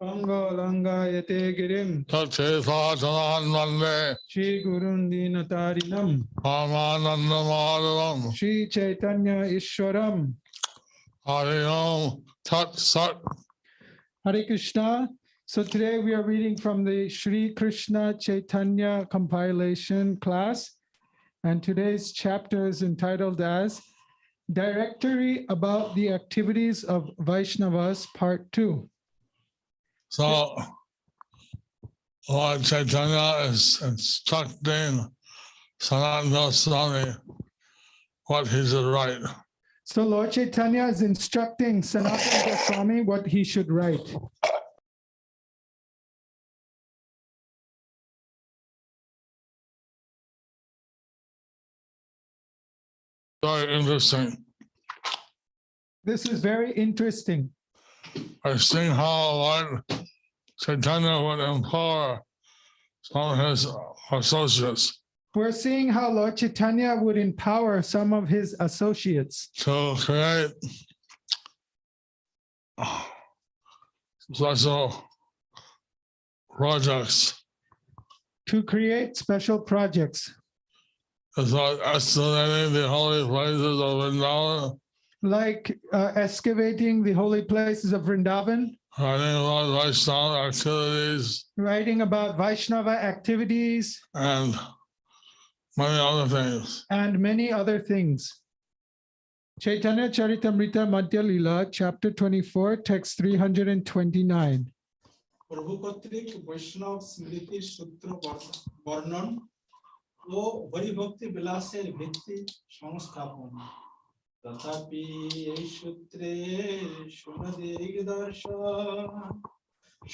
Angolangayate Girim Tachesatanandande Shri Gurundinatarinam Pamanandamadavam Shri Chaitanya Ishwaram. Hari Om Tat Sat. Hare Krishna. So today we are reading from the Shri Krishna Chaitanya compilation class, and today's chapter is entitled as Directory about the Activities of Vaishnavas, Part 2. So Lord Chaitanya is instructing Sanatana Goswami what he should write. So Lord Chaitanya is instructing Sanatana Goswami what he should write. Very interesting. This is very interesting. I've seen how Lord Chaitanya would empower some of his associates. We're seeing how Lord Chaitanya would empower some of his associates to create special projects. To create special projects. It's like excavating the holy places of Vrindavan. Like excavating the holy places of Vrindavan. Writing about Vaishnava activities. Writing about Vaishnava activities. And many other things. And many other things. Chaitanya Charitamrita Madhya Lila, chapter 24, text 329. प्रभु कर्तृक वैष्णव स्मृति सूत्र वर्णन ও হরিভক্তি বিলাসে ভিত্তি সংস্থাপন তথাপি এই সূত্রে সুনদিগ দর্শন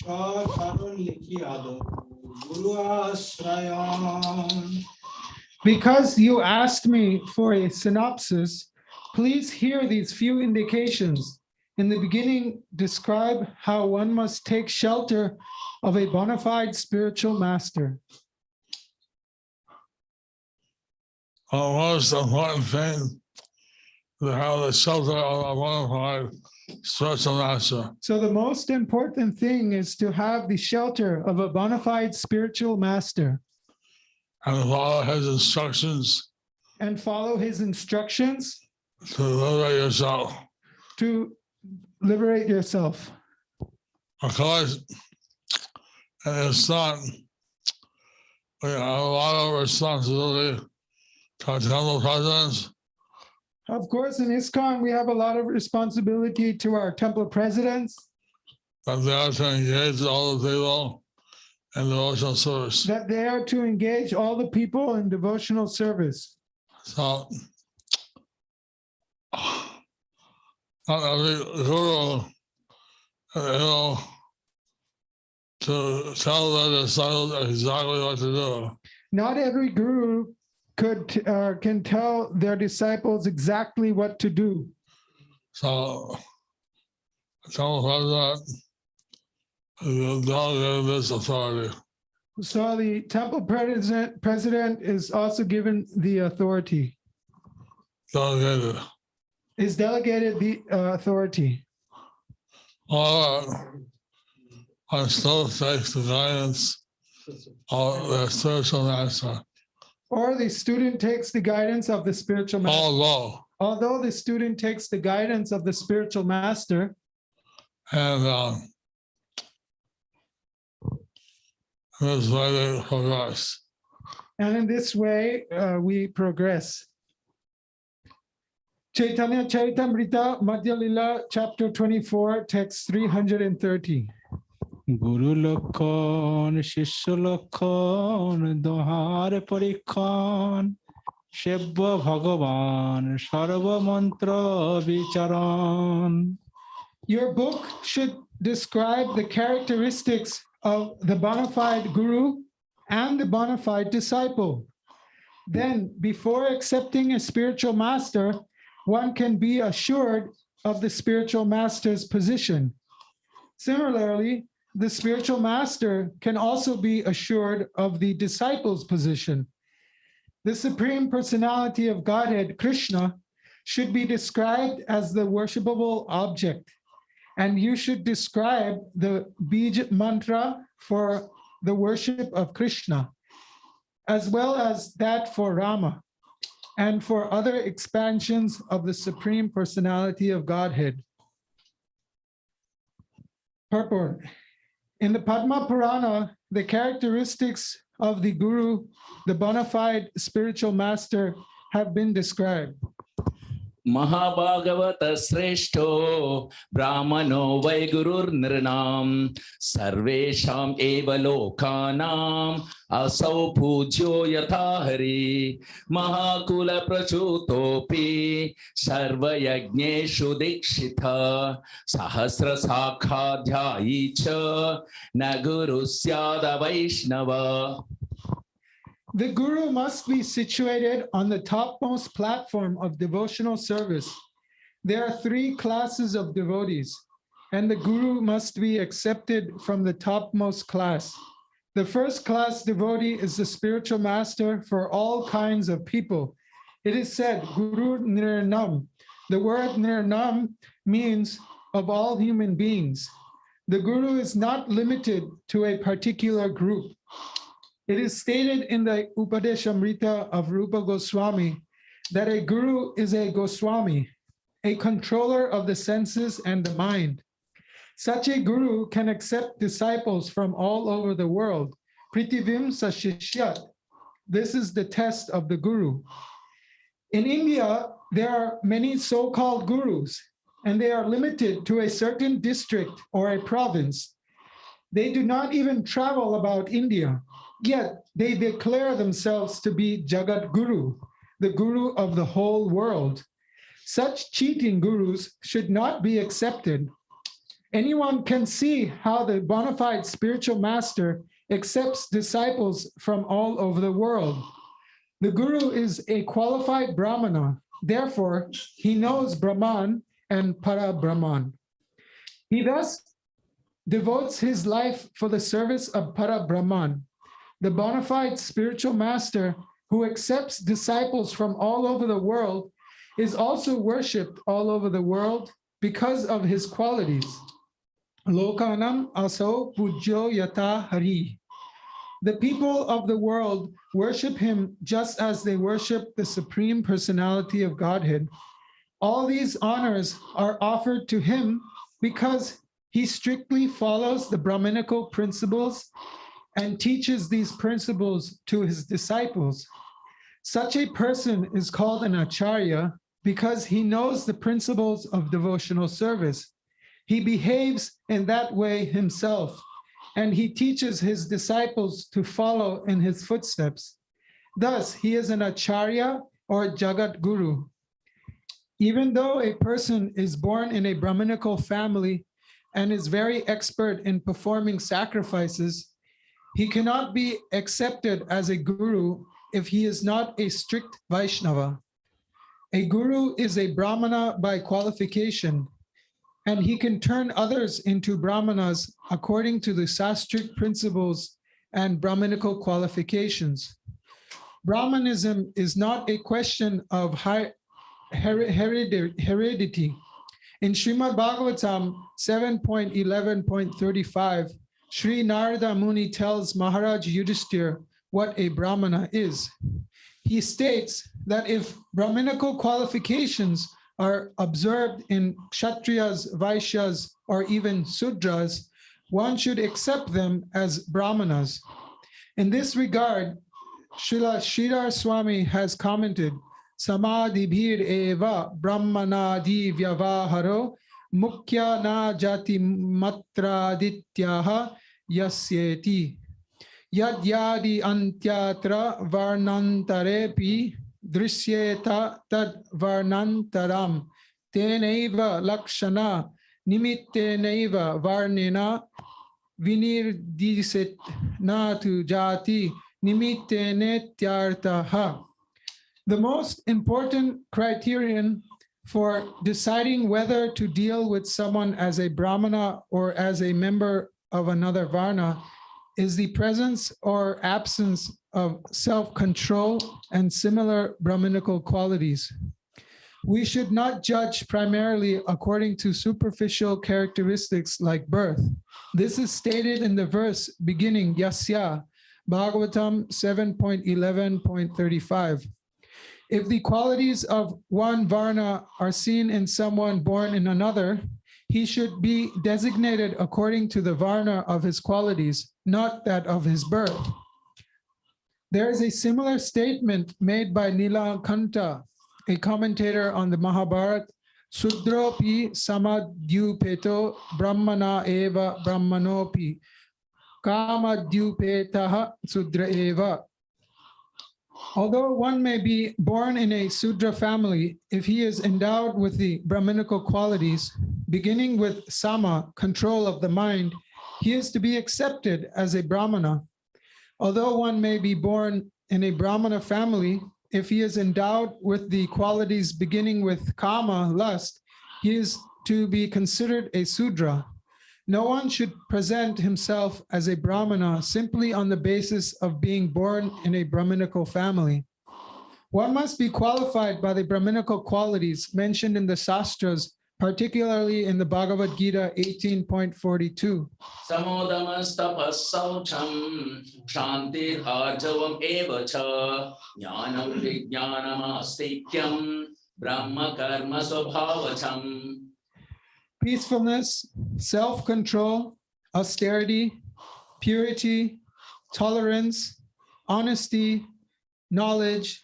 সকারণ লিখি আদৌ গুরু আশ্রয়ন. Because you asked me for a synopsis, please hear these few indications. In the beginning, describe how one must take shelter of a bona fide spiritual master. The most important thing is to have the shelter of a bona fide spiritual master. So the most important thing is to have the shelter of a bona fide spiritual master. And follow his instructions. And follow his instructions. To liberate yourself. To liberate yourself. Of course, in ISKCON, we have a lot of responsibility to our temple presidents. Of course, in ISKCON, we have a lot of responsibility to our temple presidents. That they are to engage all the people in devotional service. That they are to engage all the people in devotional service. So, not every guru is able to tell their disciples exactly what to do. Not every guru can tell their disciples exactly what to do. So, the temple president is delegated this authority. So the temple president is also given the authority. Delegated. Is delegated the authority. One still takes the guidance of the spiritual master. Or the student takes the guidance of the spiritual master. Although the student takes the guidance of the spiritual master. And this way they progress. And in this way we progress. Chaitanya Charitamrita Madhya Lila, chapter 24, text 330. Guru Lokhan, Shishya Lokhan, Dohar Parikhan, Shebba Bhagavan, Sarva Mantra Vicharan. Your book should describe the characteristics of the bona fide guru and the bona fide disciple. Then, before accepting a spiritual master, one can be assured of the spiritual master's position. Similarly, the spiritual master can also be assured of the disciple's position. The Supreme Personality of Godhead, Krishna, should be described as the worshipable object, and you should describe the Bij mantra for the worship of Krishna, as well as that for Rama, and for other expansions of the Supreme Personality of Godhead. Purport. In the Padma Purana, the characteristics of the Guru, the bona fide spiritual master, have been described. Mahabhagavata Sreshto Brahmano Vai Gurur Nirnam Sarvesham Eva Lokanam Asau Pujyo Yathahari Mahakula Prachutopi Sarva Yagneshu Dikshita Sahasra Sakhadhyaicha Naguru Syada Vaishnava. The Guru must be situated on the topmost platform of devotional service. There are 3 classes of devotees, and the Guru must be accepted from the topmost class. The first class devotee is the spiritual master for all kinds of people. It is said, Guru Nirnam. The word Nirnam means of all human beings. The Guru is not limited to a particular group. It is stated in the Upadeshamrita of Rupa Goswami that a Guru is a Goswami, a controller of the senses and the mind. Such a Guru can accept disciples from all over the world. Pritivim Sashishyat. This is the test of the Guru. In India, there are many so-called Gurus, and they are limited to a certain district or a province. They do not even travel about India. Yet they declare themselves to be Jagat Guru, the Guru of the whole world. Such cheating gurus should not be accepted. Anyone can see how the bona fide spiritual master accepts disciples from all over the world. The Guru is a qualified Brahmana. Therefore, he knows Brahman and Para Brahman. He thus devotes his life for the service of Para Brahman. The bona fide spiritual master who accepts disciples from all over the world is also worshipped all over the world because of his qualities. Lokanam aso pujyo yata hari. The people of the world worship him just as they worship the Supreme Personality of Godhead. All these honors are offered to him because he strictly follows the Brahminical principles and teaches these principles to his disciples. Such a person is called an acharya because he knows the principles of devotional service. He behaves in that way himself, and he teaches his disciples to follow in his footsteps. Thus, he is an acharya or Jagat Guru. Even though a person is born in a Brahminical family and is very expert in performing sacrifices, he cannot be accepted as a Guru if he is not a strict Vaishnava. A Guru is a Brahmana by qualification, and he can turn others into Brahmanas according to the sastric principles and Brahminical qualifications. Brahmanism is not a question of heredity. In Srimad Bhagavatam 7.11.35, Sri Narada Muni tells Maharaj Yudhishthir what a Brahmana is. He states that if Brahminical qualifications are observed in Kshatriyas, Vaishyas, or even Sudras, one should accept them as Brahmanas. In this regard, Srila Sridhar Swami has commented, Samadhibhir eva brahmanadi vyavaharo mukhya na jati matradityaha yasyeti yadyadi antyatra varnantarepi drishyeta tad varnantaram tenaiva lakshana nimittenaiva varnena vinirdisit natu jati nimittenetyartaha. The most important criterion for deciding whether to deal with someone as a Brahmana or as a member of another Varna is the presence or absence of self-control and similar Brahminical qualities. We should not judge primarily according to superficial characteristics like birth. This is stated in the verse beginning Yasya, Bhagavatam 7.11.35. If the qualities of one varna are seen in someone born in another, he should be designated according to the varna of his qualities, not that of his birth. There is a similar statement made by Nilakanta, a commentator on the Mahabharata, Sudropi Samadyupeto Brahmana Eva Brahmanopi Kamadyupetaha Sudra Eva. Although one may be born in a Sudra family, if he is endowed with the Brahminical qualities, beginning with Sama, control of the mind, he is to be accepted as a Brahmana. Although one may be born in a Brahmana family, if he is endowed with the qualities beginning with Kama, lust, he is to be considered a Sudra. No one should present himself as a Brahmana simply on the basis of being born in a Brahminical family. One must be qualified by the Brahminical qualities mentioned in the Shastras, particularly in the Bhagavad Gita 18.42. Samodamastapassaucham shantir arjavam evacha jnanam vijnanamastikhyam brahma karma swabhavacham. Peacefulness, self-control, austerity, purity, tolerance, honesty, knowledge,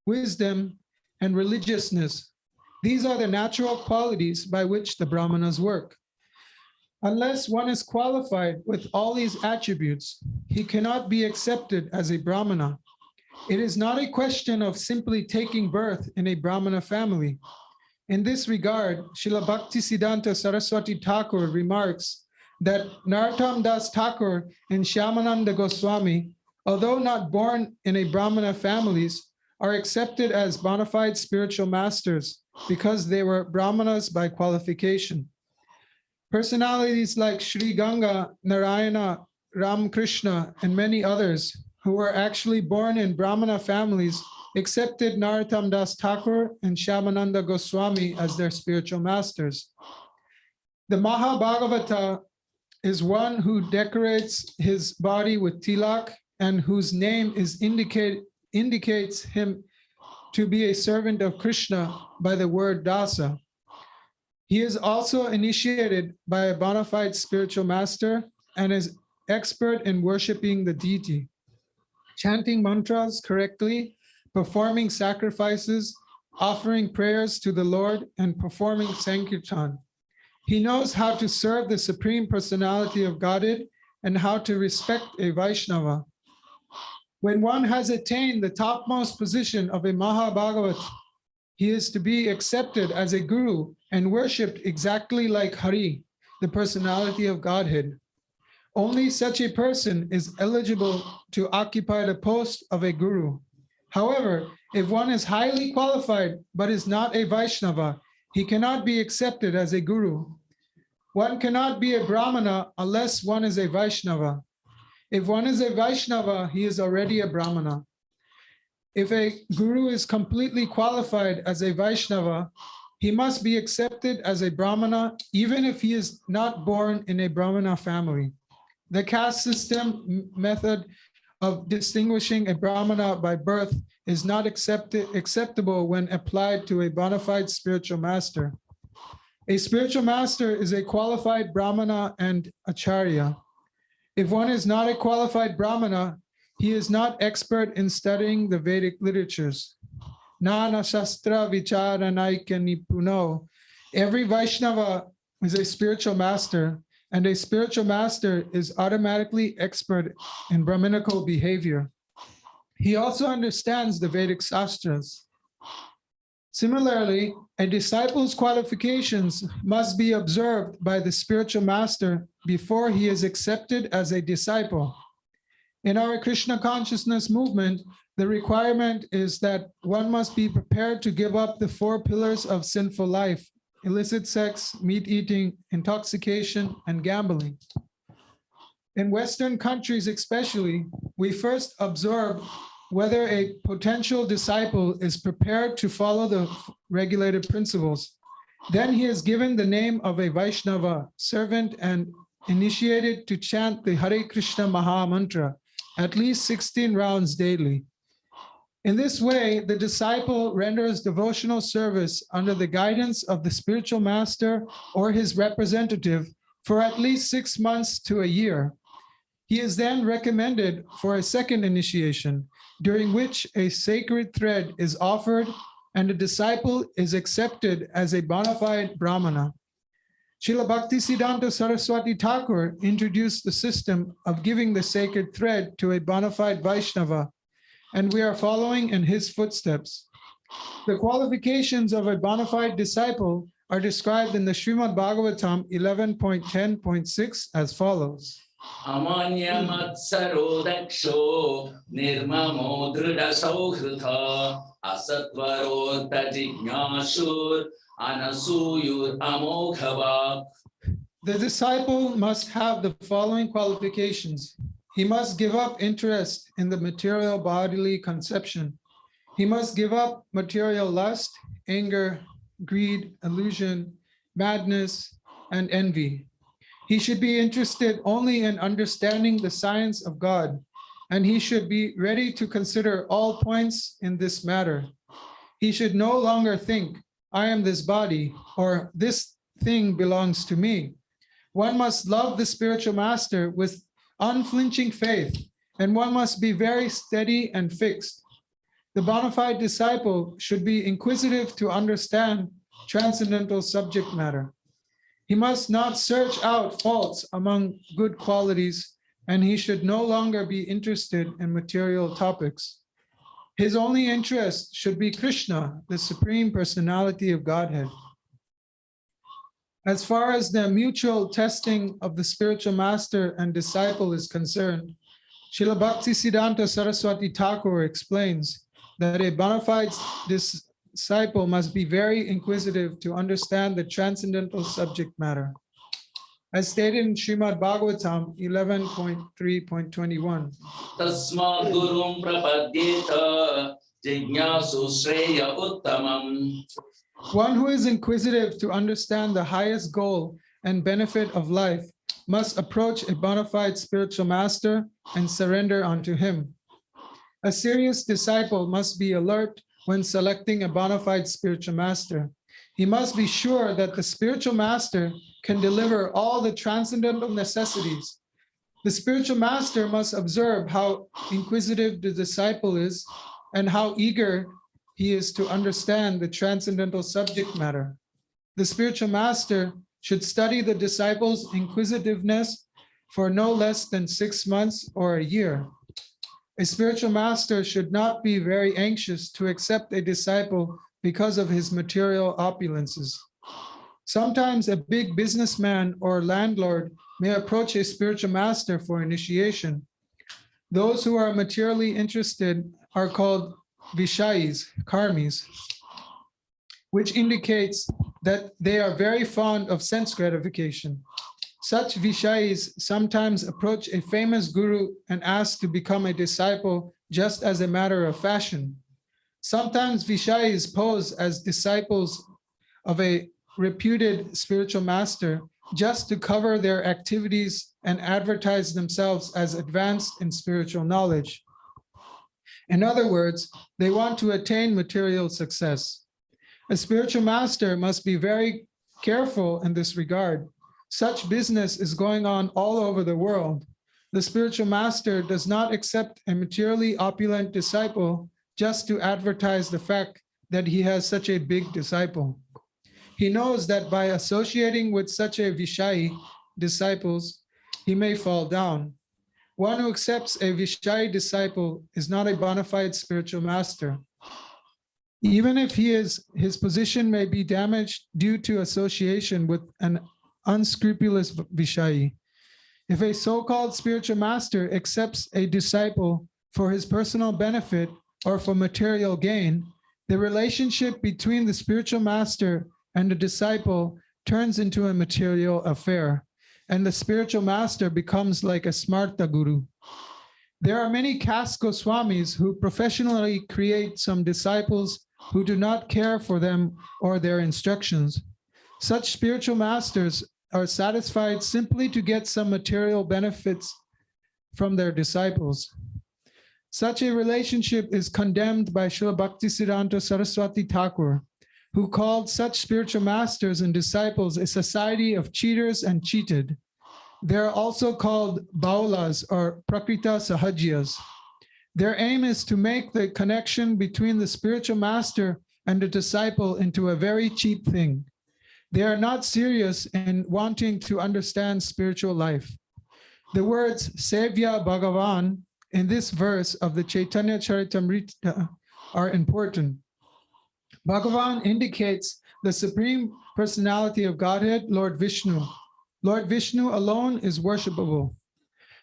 wisdom, and religiousness. These are the natural qualities by which the Brahmanas work. Unless one is qualified with all these attributes, he cannot be accepted as a Brahmana. It is not a question of simply taking birth in a Brahmana family. In this regard, Srila Bhaktisiddhanta Saraswati Thakur remarks that Narottam Das Thakur and Shyamananda Goswami, although not born in a Brahmana families, are accepted as bona fide spiritual masters because they were Brahmanas by qualification. Personalities like Sri Ganga, Narayana, Ramakrishna, and many others who were actually born in Brahmana families accepted Narottam Das Thakur and Shyamananda Goswami as their spiritual masters. The Mahabhagavata is one who decorates his body with tilak and whose name is indicates him to be a servant of Krishna by the word dasa. He is also initiated by a bona fide spiritual master and is expert in worshiping the deity, chanting mantras correctly, performing sacrifices, offering prayers to the Lord, and performing Sankirtan. He knows how to serve the Supreme Personality of Godhead and how to respect a Vaishnava. When one has attained the topmost position of a Mahabhagavat, he is to be accepted as a guru and worshipped exactly like Hari, the personality of Godhead. Only such a person is eligible to occupy the post of a guru. However, if one is highly qualified but is not a Vaishnava, he cannot be accepted as a guru. One cannot be a Brahmana unless one is a Vaishnava. If one is a Vaishnava, he is already a Brahmana. If a guru is completely qualified as a Vaishnava, he must be accepted as a Brahmana even if he is not born in a Brahmana family. The caste system method of distinguishing a Brahmana by birth is not acceptable when applied to a bona fide spiritual master. A spiritual master is a qualified Brahmana and Acharya. If one is not a qualified Brahmana, he is not expert in studying the Vedic literatures. Nana Shastra Vicharanaikya Nipuno. Every Vaishnava is a spiritual master, and a spiritual master is automatically expert in Brahminical behavior. He also understands the Vedic Shastras. Similarly, a disciple's qualifications must be observed by the spiritual master before he is accepted as a disciple. In our Krishna consciousness movement, the requirement is that one must be prepared to give up the 4 pillars of sinful life: illicit sex, meat eating, intoxication, and gambling. In Western countries especially, we first observe whether a potential disciple is prepared to follow the regulated principles. Then he is given the name of a Vaishnava, servant, and initiated to chant the Hare Krishna Maha Mantra at least 16 rounds daily. In this way, the disciple renders devotional service under the guidance of the spiritual master or his representative for at least 6 months to a year. He is then recommended for a second initiation, during which a sacred thread is offered and the disciple is accepted as a bona fide Brahmana. Srila Bhaktisiddhanta Saraswati Thakur introduced the system of giving the sacred thread to a bona fide Vaishnava, and we are following in his footsteps. The qualifications of a bona fide disciple are described in the Srimad Bhagavatam 11.10.6 as follows. Amanya matsaro daksho nirmamo drida sauhritha asatvaro tajijñāsur anasuyur amoghava. The disciple must have the following qualifications. He must give up interest in the material bodily conception. He must give up material lust, anger, greed, illusion, madness, and envy. He should be interested only in understanding the science of God, and he should be ready to consider all points in this matter. He should no longer think, I am this body, or this thing belongs to me. One must love the spiritual master with unflinching faith, and one must be very steady and fixed. The bona fide disciple should be inquisitive to understand transcendental subject matter. He must not search out faults among good qualities, and he should no longer be interested in material topics. His only interest should be Krishna, the Supreme Personality of Godhead. As far as the mutual testing of the spiritual master and disciple is concerned, Srila Bhaktisiddhanta Saraswati Thakur explains that a bona fide disciple must be very inquisitive to understand the transcendental subject matter. As stated in Srimad Bhagavatam 11.3.21. Tasmāt gurum prapadyeta jijñāsu śreya uttamam. One who is inquisitive to understand the highest goal and benefit of life must approach a bona fide spiritual master and surrender unto him. A serious disciple must be alert when selecting a bona fide spiritual master. He must be sure that the spiritual master can deliver all the transcendental necessities. The spiritual master must observe how inquisitive the disciple is and how eager he is to understand the transcendental subject matter. The spiritual master should study the disciple's inquisitiveness for no less than 6 months or a year. A spiritual master should not be very anxious to accept a disciple because of his material opulences. Sometimes a big businessman or landlord may approach a spiritual master for initiation. Those who are materially interested are called Vishayis, karmis, which indicates that they are very fond of sense gratification. Such Vishayis sometimes approach a famous guru and ask to become a disciple just as a matter of fashion. Sometimes Vishayis pose as disciples of a reputed spiritual master just to cover their activities and advertise themselves as advanced in spiritual knowledge. In other words, they want to attain material success. A spiritual master must be very careful in this regard. Such business is going on all over the world. The spiritual master does not accept a materially opulent disciple just to advertise the fact that he has such a big disciple. He knows that by associating with such a Vishayi disciples, he may fall down. One who accepts a Vishayi disciple is not a bona fide spiritual master. Even if his position may be damaged due to association with an unscrupulous Vishayi. If a so-called spiritual master accepts a disciple for his personal benefit or for material gain, the relationship between the spiritual master and the disciple turns into a material affair, and the spiritual master becomes like a smarta guru. There are many caste Goswamis who professionally create some disciples who do not care for them or their instructions. Such spiritual masters are satisfied simply to get some material benefits from their disciples. Such a relationship is condemned by Srila Bhaktisiddhanta Saraswati Thakur, who called such spiritual masters and disciples a society of cheaters and cheated. They are also called Baulas or Prakrita Sahajyas. Their aim is to make the connection between the spiritual master and the disciple into a very cheap thing. They are not serious in wanting to understand spiritual life. The words Sevya Bhagavan in this verse of the Chaitanya Charitamrita are important. Bhagavan indicates the Supreme Personality of Godhead, Lord Vishnu. Lord Vishnu alone is worshipable.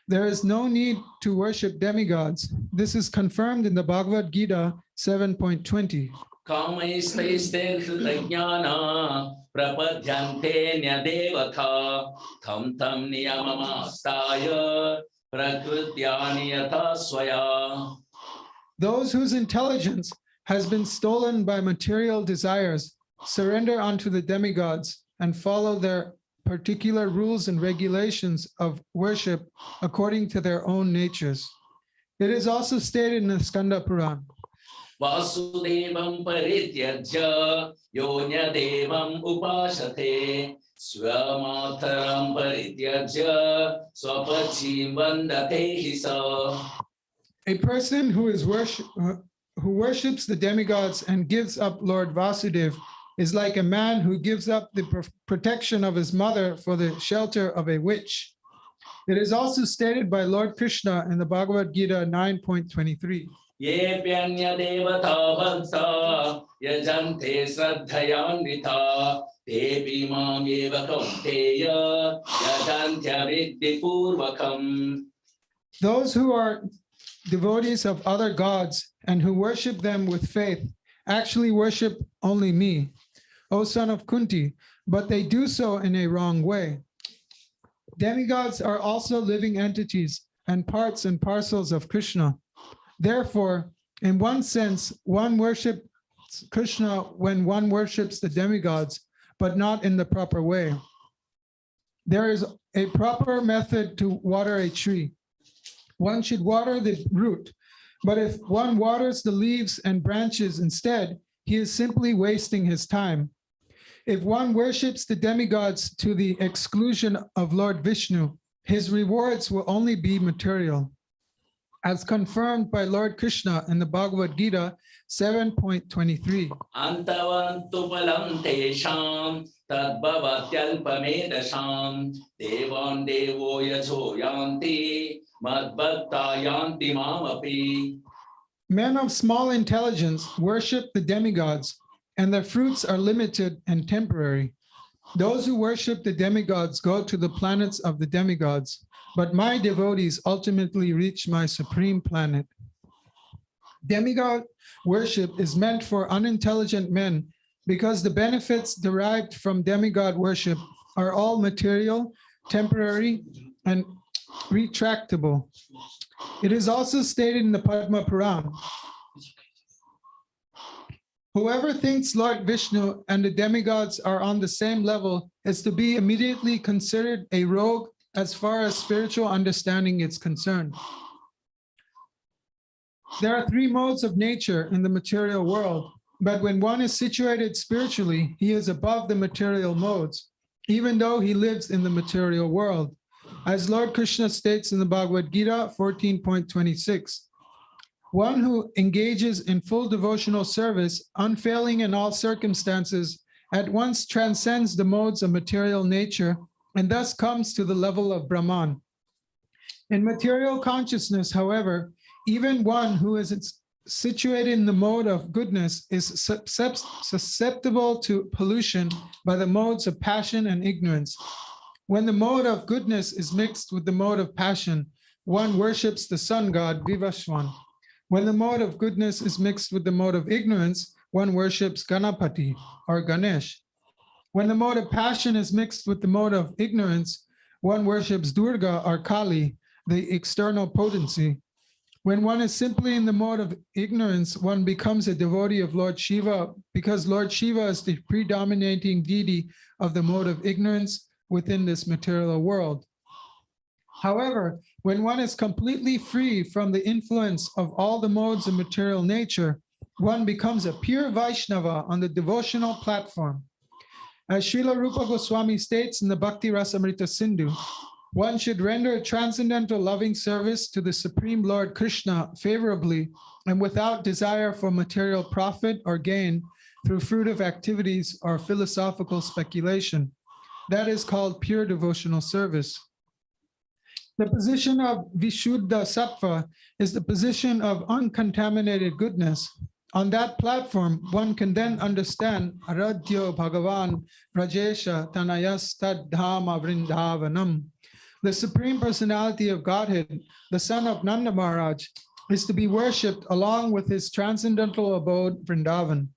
There is no need to worship demigods. This is confirmed in the Bhagavad Gita 7.20. Kamaistaisterhritajnana prapadyante nyadevata tham tam niyamamastaya prakrityani yatha swaya. Those whose intelligence has been stolen by material desires surrender unto the demigods and follow their particular rules and regulations of worship according to their own natures. It is also stated in the Skanda Puran. Vasudevam parityajya yonyadevam upasate swamataram parityajya swapachim vandate hisa. A person who worships the demigods and gives up Lord Vasudeva is like a man who gives up the protection of his mother for the shelter of a witch. It is also stated by Lord Krishna in the Bhagavad Gita 9.23. Ye pyanya devata bhakta yajante sraddhayanvita te bimam eva kaunteya yajantya viddhi purvakam. Those who are devotees of other gods and who worship them with faith actually worship only me, O son of Kunti, but they do so in a wrong way. Demigods are also living entities and parts and parcels of Krishna. Therefore, in one sense, one worships Krishna when one worships the demigods, but not in the proper way. There is a proper method to water a tree. One should water the root, but if one waters the leaves and branches instead, he is simply wasting his time. If one worships the demigods to the exclusion of Lord Vishnu, his rewards will only be material. As confirmed by Lord Krishna in the Bhagavad Gita 7.23. Antavantu palam tesham tadbhavatyalpamedasham devan devo yacho yanti madbhakta yanti mamapi. Men of small intelligence worship the demigods, and their fruits are limited and temporary. Those who worship the demigods go to the planets of the demigods, but my devotees ultimately reach my supreme planet. Demigod worship is meant for unintelligent men because the benefits derived from demigod worship are all material, temporary, and retractable. It is also stated in the Padma Puran. Whoever thinks Lord Vishnu and the demigods are on the same level is to be immediately considered a rogue as far as spiritual understanding is concerned. There are three modes of nature in the material world, but when one is situated spiritually, he is above the material modes, even though he lives in the material world. As Lord Krishna states in the Bhagavad Gita 14.26, one who engages in full devotional service, unfailing in all circumstances, at once transcends the modes of material nature and thus comes to the level of Brahman. In material consciousness, however, even one who is situated in the mode of goodness is susceptible to pollution by the modes of passion and ignorance. When the mode of goodness is mixed with the mode of passion, one worships the sun god Vivaswan. When the mode of goodness is mixed with the mode of ignorance, one worships Ganapati or Ganesh. When the mode of passion is mixed with the mode of ignorance, one worships Durga or Kali, the external potency. When one is simply in the mode of ignorance, one becomes a devotee of Lord Shiva because Lord Shiva is the predominating deity of the mode of ignorance within this material world. However, when one is completely free from the influence of all the modes of material nature, one becomes a pure Vaishnava on the devotional platform. As Srila Rupa Goswami states in the Bhakti Rasamrita Sindhu, one should render a transcendental loving service to the Supreme Lord Krishna favorably and without desire for material profit or gain through fruitive activities or philosophical speculation. That is called pure devotional service. The position of Vishuddha Sattva is the position of uncontaminated goodness. On that platform, one can then understand Aradhyo Bhagavan Rajesha Tanayas Tad Dhama Vrindavanam. The Supreme Personality of Godhead, the son of Nanda Maharaj, is to be worshipped along with his transcendental abode Vrindavan.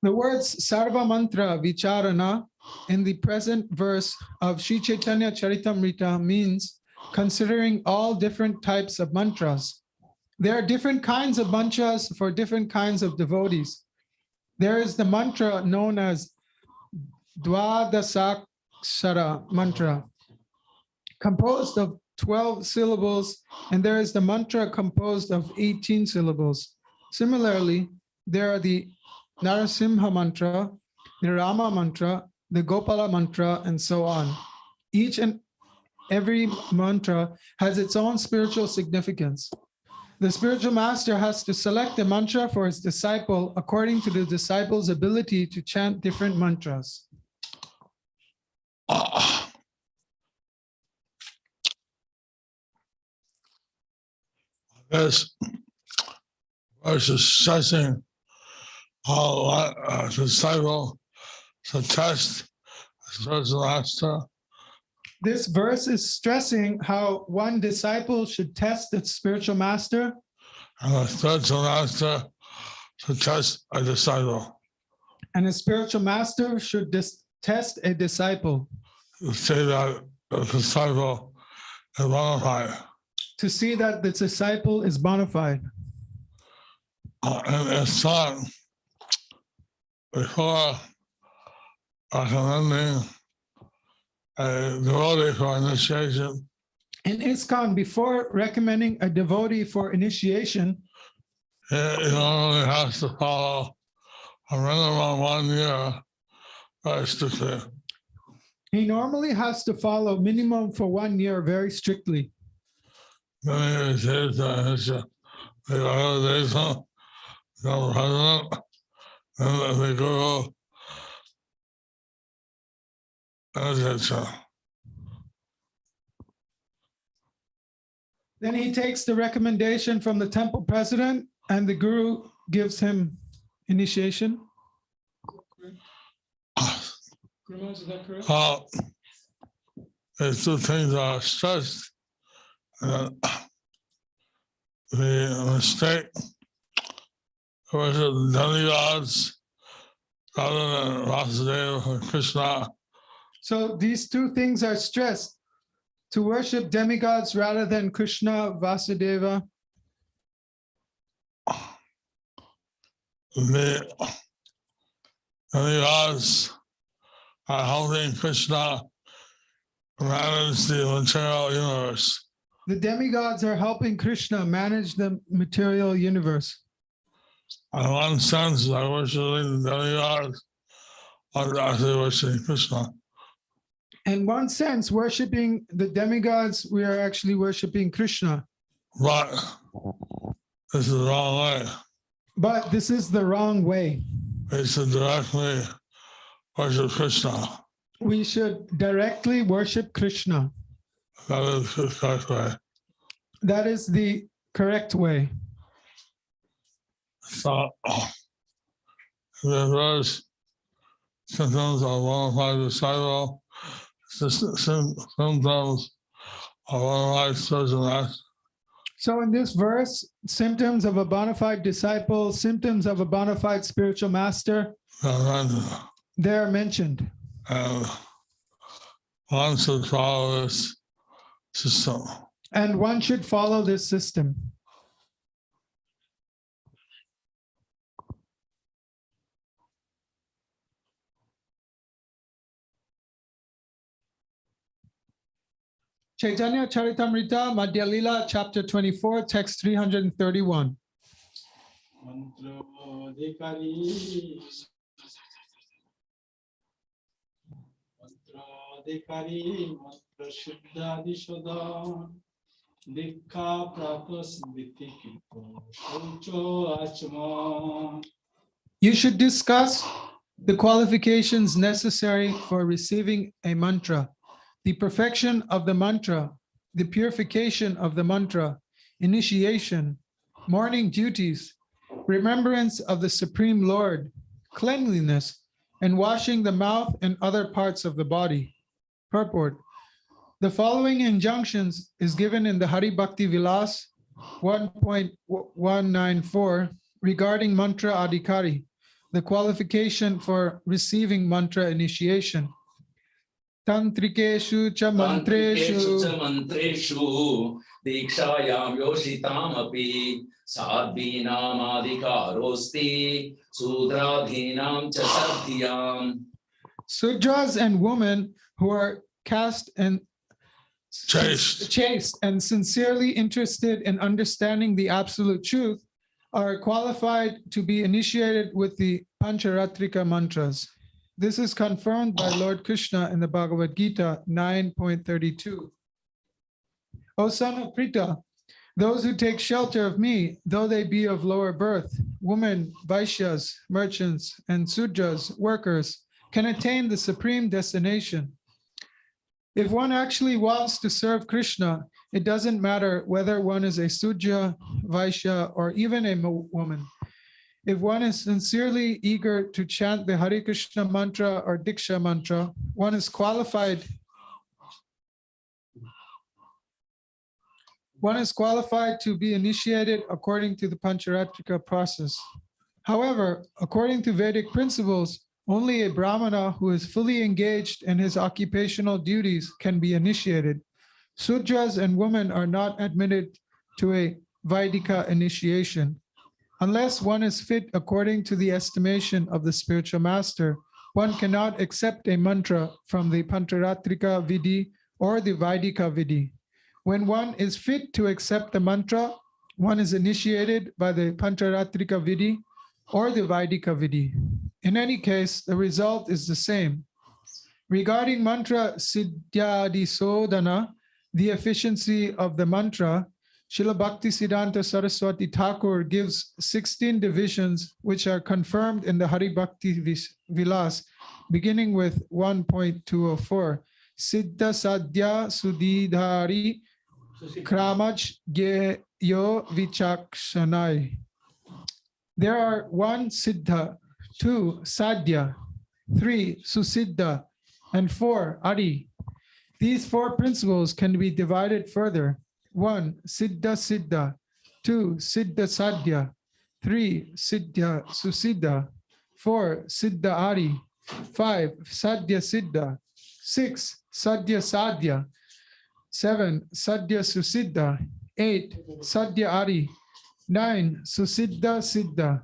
The words Sarva Mantra Vicharana in the present verse of Sri Chaitanya Charitamrita means considering all different types of mantras. There are different kinds of mantras for different kinds of devotees. There is the mantra known as Dvadasakshara mantra, composed of 12 syllables, and there is the mantra composed of 18 syllables. Similarly, there are the Narasimha mantra, the Rama mantra, the Gopala mantra, and so on. Each and every mantra has its own spiritual significance. The spiritual master has to select a mantra for his disciple according to the disciple's ability to chant different mantras. This verse is stressing how a disciple should test the spiritual master. This verse is stressing how one disciple should test the spiritual master, and the spiritual master should test a disciple. and a spiritual master should test a disciple To say that the disciple is bona fide. to see that the disciple is bona fide. And it's taught before recommending a devotee for initiation. In ISKCON, before recommending a devotee for initiation, He only has to follow a minimum 1 year very strictly. he normally has to follow minimum for 1 year very strictly. Then he receives the initiation. The organization, the president, and the guru initiation. Then he takes the recommendation from the temple president and the guru gives him initiation. Is that correct? These two things are stressed. The mistake was the demigods rather than Vasudeva and Krishna. So these two things are stressed: to worship demigods rather than Krishna, Vasudeva. The demigods are helping Krishna manage the material universe. The demigods are helping Krishna manage the material universe. In one sense, by worshiping the demigods, are actually worshiping Krishna. In one sense, worshiping the demigods, we are actually worshiping Krishna. But this is the wrong way. But this is the wrong way. We should directly worship Krishna. We should directly worship Krishna. That is the correct way. That is the correct way. So, the verse, symptoms of bona fide disciple, symptoms of bona fide spiritual master. So in this verse, symptoms of a bona fide disciple, symptoms of a bona fide spiritual master, they're mentioned. And one should follow this system. And one should follow this system. Chaitanya Charitamrita, Madhya Lila, chapter 24, text 331. Mantradhikari, mantra shuddhadi shodha, dikha prapta smriti kito, shaucho achma. You should discuss the qualifications necessary for receiving a mantra, the perfection of the mantra, the purification of the mantra, initiation, morning duties, remembrance of the Supreme Lord, cleanliness, and washing the mouth and other parts of the body. Purport. The following injunctions is given in the Hari Bhakti Vilas 1.194 regarding mantra adhikari, the qualification for receiving mantra initiation. Tantrikeshu cha mantreshu mantreshu dikshayam yoshitam api sadhinam adhikarosti sudradhinam cha sadhyam. Sudras and women who are chaste and Chaste and sincerely interested in understanding the absolute truth are qualified to be initiated with the Pancharatrika mantras. This is confirmed by Lord Krishna in the Bhagavad Gita 9.32. O son of Prita, those who take shelter of me, though they be of lower birth, women, Vaishyas, merchants, and Sudras, workers, can attain the supreme destination. If one actually wants to serve Krishna, it doesn't matter whether one is a Sudra, Vaishya, or even a woman. If one is sincerely eager to chant the Hare Krishna mantra or Diksha mantra, one is qualified to be initiated according to the Pancharatrika process. However, according to Vedic principles, only a Brahmana who is fully engaged in his occupational duties can be initiated. Sudras and women are not admitted to a Vaidika initiation. Unless one is fit according to the estimation of the spiritual master, one cannot accept a mantra from the Pancharatrika Vidhi or the Vaidika Vidhi. When one is fit to accept the mantra, one is initiated by the Pancharatrika Vidhi or the Vaidika Vidhi. In any case, the result is the same. Regarding mantra siddhyadi sodhana, the efficiency of the mantra, Srila Bhaktisiddhanta Saraswati Thakur gives 16 divisions which are confirmed in the Hari Bhakti Vilas, beginning with 1.204. Siddha Sadhya Sudhidhari Kramaj Geyo Vichakshanai. There are 1 Siddha, 2 Sadhya, 3 Susiddha, and 4 Adi. These 4 principles can be divided further. 1 Siddha Siddha, 2 Siddha Sadhya, 3 Siddha Susiddha, 4 Siddha Adi, 5 Sadhya Siddha, 6 Sadhya Sadhya, 7 Sadhya Susiddha, 8 Sadhya Adi, 9 Susiddha Siddha,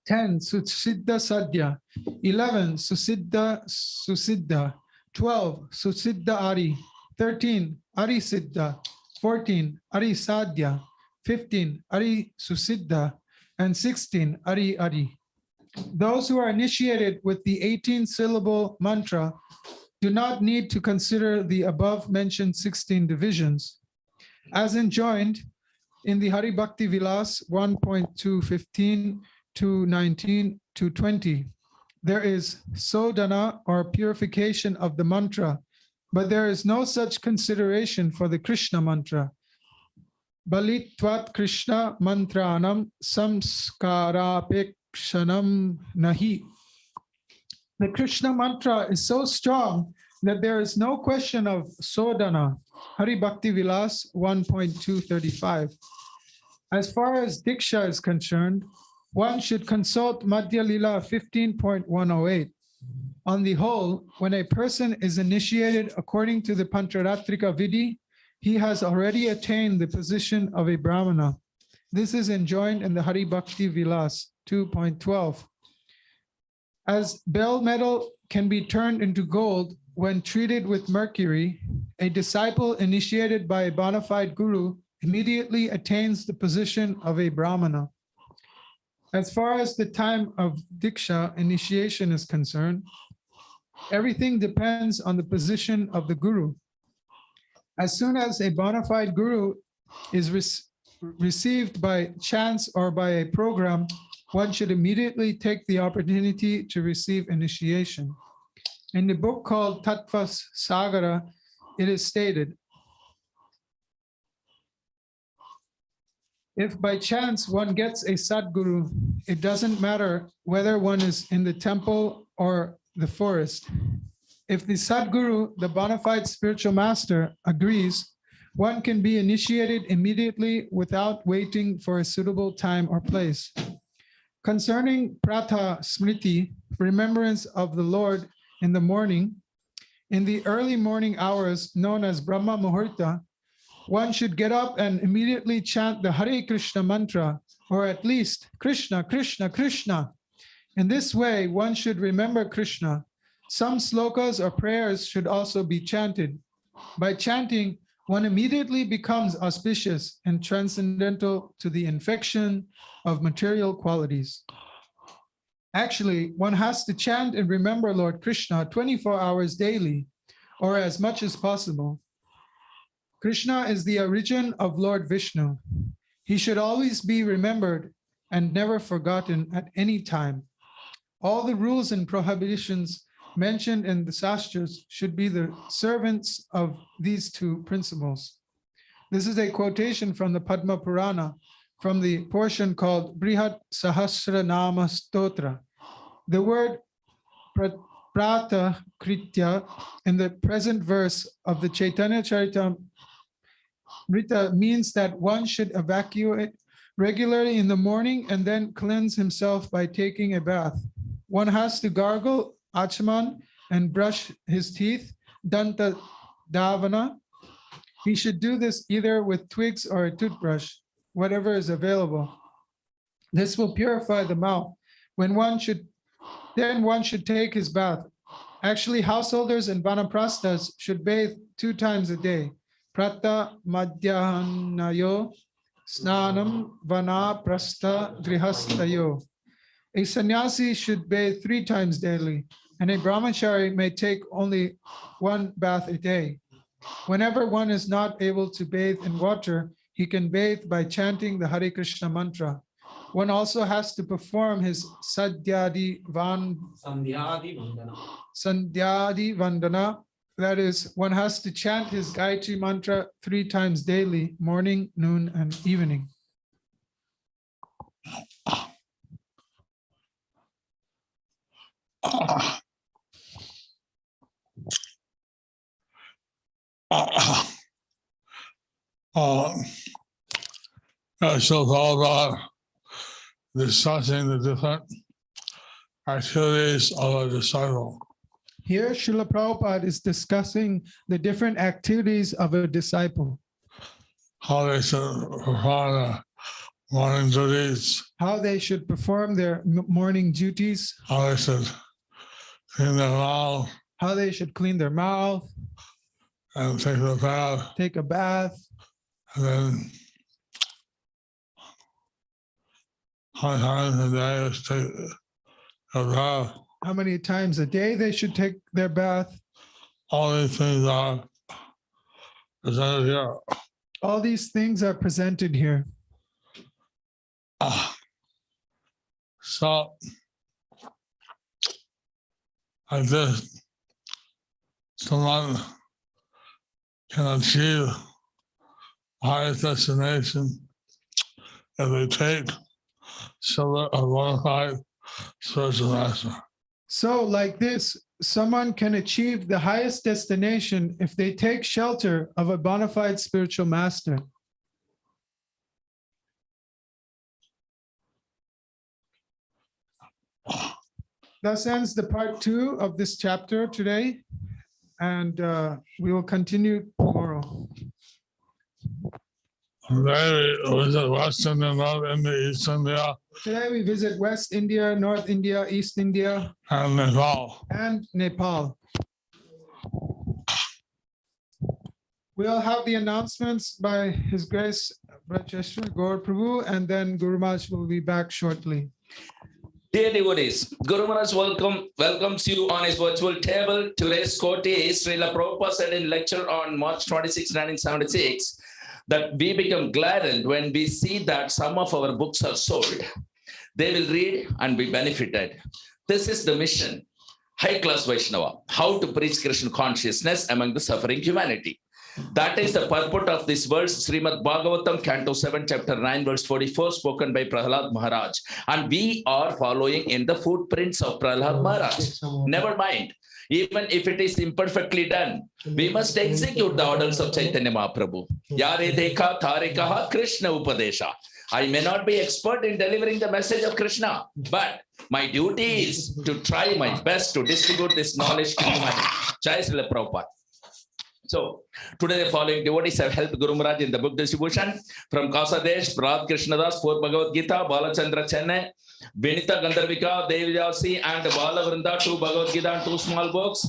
10 Susiddha Sadhya, 11 Susiddha Susiddha, 12 Susiddha Adi, 13 Adi Siddha, 14 Adi Sadhya, 15 Adi Susiddha, and 16 Adi Adi. Those who are initiated with the 18-syllable mantra do not need to consider the above mentioned 16 divisions. As enjoined in the Hari Bhakti Vilas 1.215 to 19 to 20, there is sodhana or purification of the mantra, but there is no such consideration for the Krishna mantra. Balitvat Krishna mantranam samskarapekshanam nahi. The Krishna mantra is so strong that there is no question of sodhana. Hari Bhakti Vilas 1.235. As far as Diksha is concerned, one should consult Madhya Lila 15.108. On the whole, when a person is initiated according to the Pancharatrika Vidhi, he has already attained the position of a Brahmana. This is enjoined in the Hari Bhakti Vilas 2.12. As bell metal can be turned into gold when treated with mercury, a disciple initiated by a bona fide guru immediately attains the position of a Brahmana. As far as the time of Diksha initiation is concerned, everything depends on the position of the guru. As soon as a bona fide guru is received by chance or by a program, one should immediately take the opportunity to receive initiation. In the book called Tattva Sagara, it is stated, if by chance one gets a Sadguru, it doesn't matter whether one is in the temple or the forest. If the Sadguru, the bona fide spiritual master, agrees, one can be initiated immediately without waiting for a suitable time or place. Concerning Pratha Smriti, remembrance of the Lord in the morning, in the early morning hours known as Brahma Muhurta, one should get up and immediately chant the Hare Krishna mantra, or at least Krishna, Krishna, Krishna. In this way, one should remember Krishna. Some slokas or prayers should also be chanted. By chanting, one immediately becomes auspicious and transcendental to the infection of material qualities. Actually, one has to chant and remember Lord Krishna 24 hours daily, or as much as possible. Krishna is the origin of Lord Vishnu. He should always be remembered and never forgotten at any time. All the rules and prohibitions mentioned in the Shastras should be the servants of these two principles. This is a quotation from the Padma Purana, from the portion called Brihat Sahasra Nama Stotra. The word Prata Kritya in the present verse of the Chaitanya Charitamrita means that one should evacuate regularly in the morning and then cleanse himself by taking a bath. One has to gargle Achman and brush his teeth, Danta Davana. He should do this either with twigs or a toothbrush, whatever is available. This will purify the mouth. Then one should take his bath. Actually, householders and vanaprasthas should bathe 2 times a day. Prata Madhyahanayo Snanam Vanaprastha Grihastayo. A sannyasi should bathe 3 times daily, and a brahmachari may take only 1 bath a day. Whenever one is not able to bathe in water, he can bathe by chanting the Hare Krishna mantra. One also has to perform his Sandhyadi Vandana. That is, one has to chant his Gayatri mantra 3 times daily, morning, noon, and evening. So it's all about discussing the different activities of a disciple. Here, Srila Prabhupada is discussing the different activities of a disciple. How they should perform their morning duties. How they should perform their morning duties. How they should clean their mouth. How they should clean their mouth. And take a bath. Take a bath. And then how many times a day is take a bath. How many times a day they should take their bath. All these things are presented here. All these things are presented here. So, like this, someone can achieve the highest destination if they take a bona fide spiritual master. So like this, someone can achieve the highest destination if they take shelter of a bona fide spiritual master. Thus ends the part 2 of this chapter today, and we will continue tomorrow. Today we visit West India, North India, East India, Today we visit West India, North India, East India, and Nepal. and Nepal. We'll have the announcements by His Grace Brajeshwar Gaur Prabhu, and then Guru Maharaj will be back shortly. Dear devotees, Guru Maharaj welcomes you on his virtual table. Today's quote is Srila Prabhupada said in lecture on March 26, 1976, that we become gladdened when we see that some of our books are sold. They will read and be benefited. This is the mission, high-class Vaishnava, how to preach Krishna consciousness among the suffering humanity. That is the purport of this verse, Srimad Bhagavatam, Canto 7, Chapter 9, verse 44, spoken by Prahlad Maharaj. And we are following in the footprints of Prahlad Maharaj. Never mind, even if it is imperfectly done, we must execute the orders of Chaitanya Mahaprabhu. Yare dekha thare kaha Krishna upadesha. I may not be expert in delivering the message of Krishna, but my duty is to try my best to distribute this knowledge to humanity. Jai Srila Prabhupada. So, today the following devotees have helped Guru Maharaj in the book distribution. From Kasadesh, Prad Krishnadas, 4 Bhagavad Gita, Balachandra Chennai, Vinita Gandharvika, Devidasi, and Bala Vrinda, 2 Bhagavad Gita and 2 small books,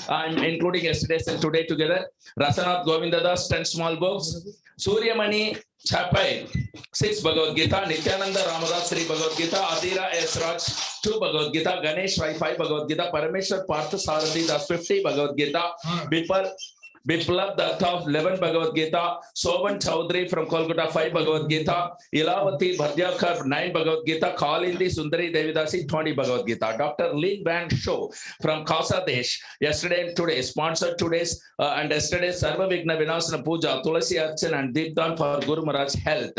and including yesterday's and today together. Rasanath Govindadas, 10 small books. Suryamani Chapai, 6 Bhagavad Gita. Nityananda Ramadas, 3 Bhagavad Gita. Adira S. Raj, 2 Bhagavad Gita. Ganesh Rai, 5 Bhagavad Gita. Parameshwar Partha Saradi Das, 50 Bhagavad Gita. Biplab Datta, 11 Bhagavad Gita. Sovan Chaudhary from Kolkata, 5 Bhagavad Gita. Ilavati Bhadyakar, 9 Bhagavad Gita. Kalindi Sundari Devidasi, 20 Bhagavad Gita. Dr. Lin Bang Show from Kasadesh, yesterday and today, sponsored today's and yesterday's Sarva Mantra Puja, Tulasi Archan and Deepdan for Guru Maharaj health.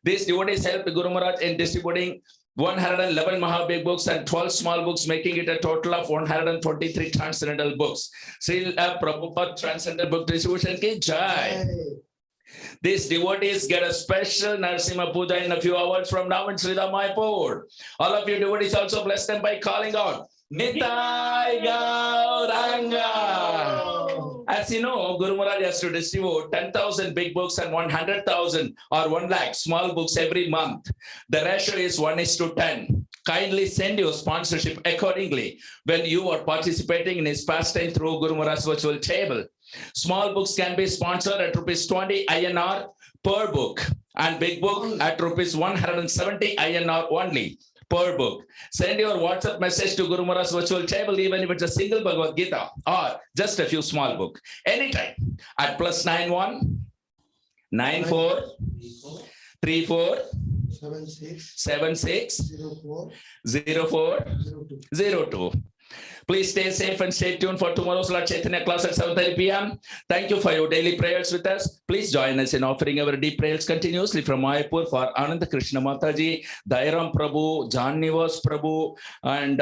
These devotees helped Guru Maharaj in distributing 111 Mahabig books and 12 small books, making it a total of 123 transcendental books. Srila Prabhupada Transcendental Book Distribution ki Jai. These devotees get a special Narasimha Puja in a few hours from now in Sridham Mayapur. All of you devotees also bless them by calling out Nitai Gauranga. As you know, Guru Maharaj has to distribute 10,000 big books and 100,000 or 1 lakh small books every month. The ratio is 1:10. Kindly send your sponsorship accordingly when you are participating in his pastime through Guru Maharaj's virtual table. Small books can be sponsored at rupees 20 INR per book and big book at rupees 170 INR only per book. Send your WhatsApp message to Guru Maharaj's virtual table, even if it's a single Bhagavad Gita or just a few small book, anytime at +91 94 34 76 04 02. Please stay safe and stay tuned for tomorrow's Lord Chaitanya class at 7:30 p.m. Thank you for your daily prayers with us. Please join us in offering our deep prayers continuously from Mayapur for Ananda Krishna Mataji, Dairam Prabhu, John Nivas Prabhu, and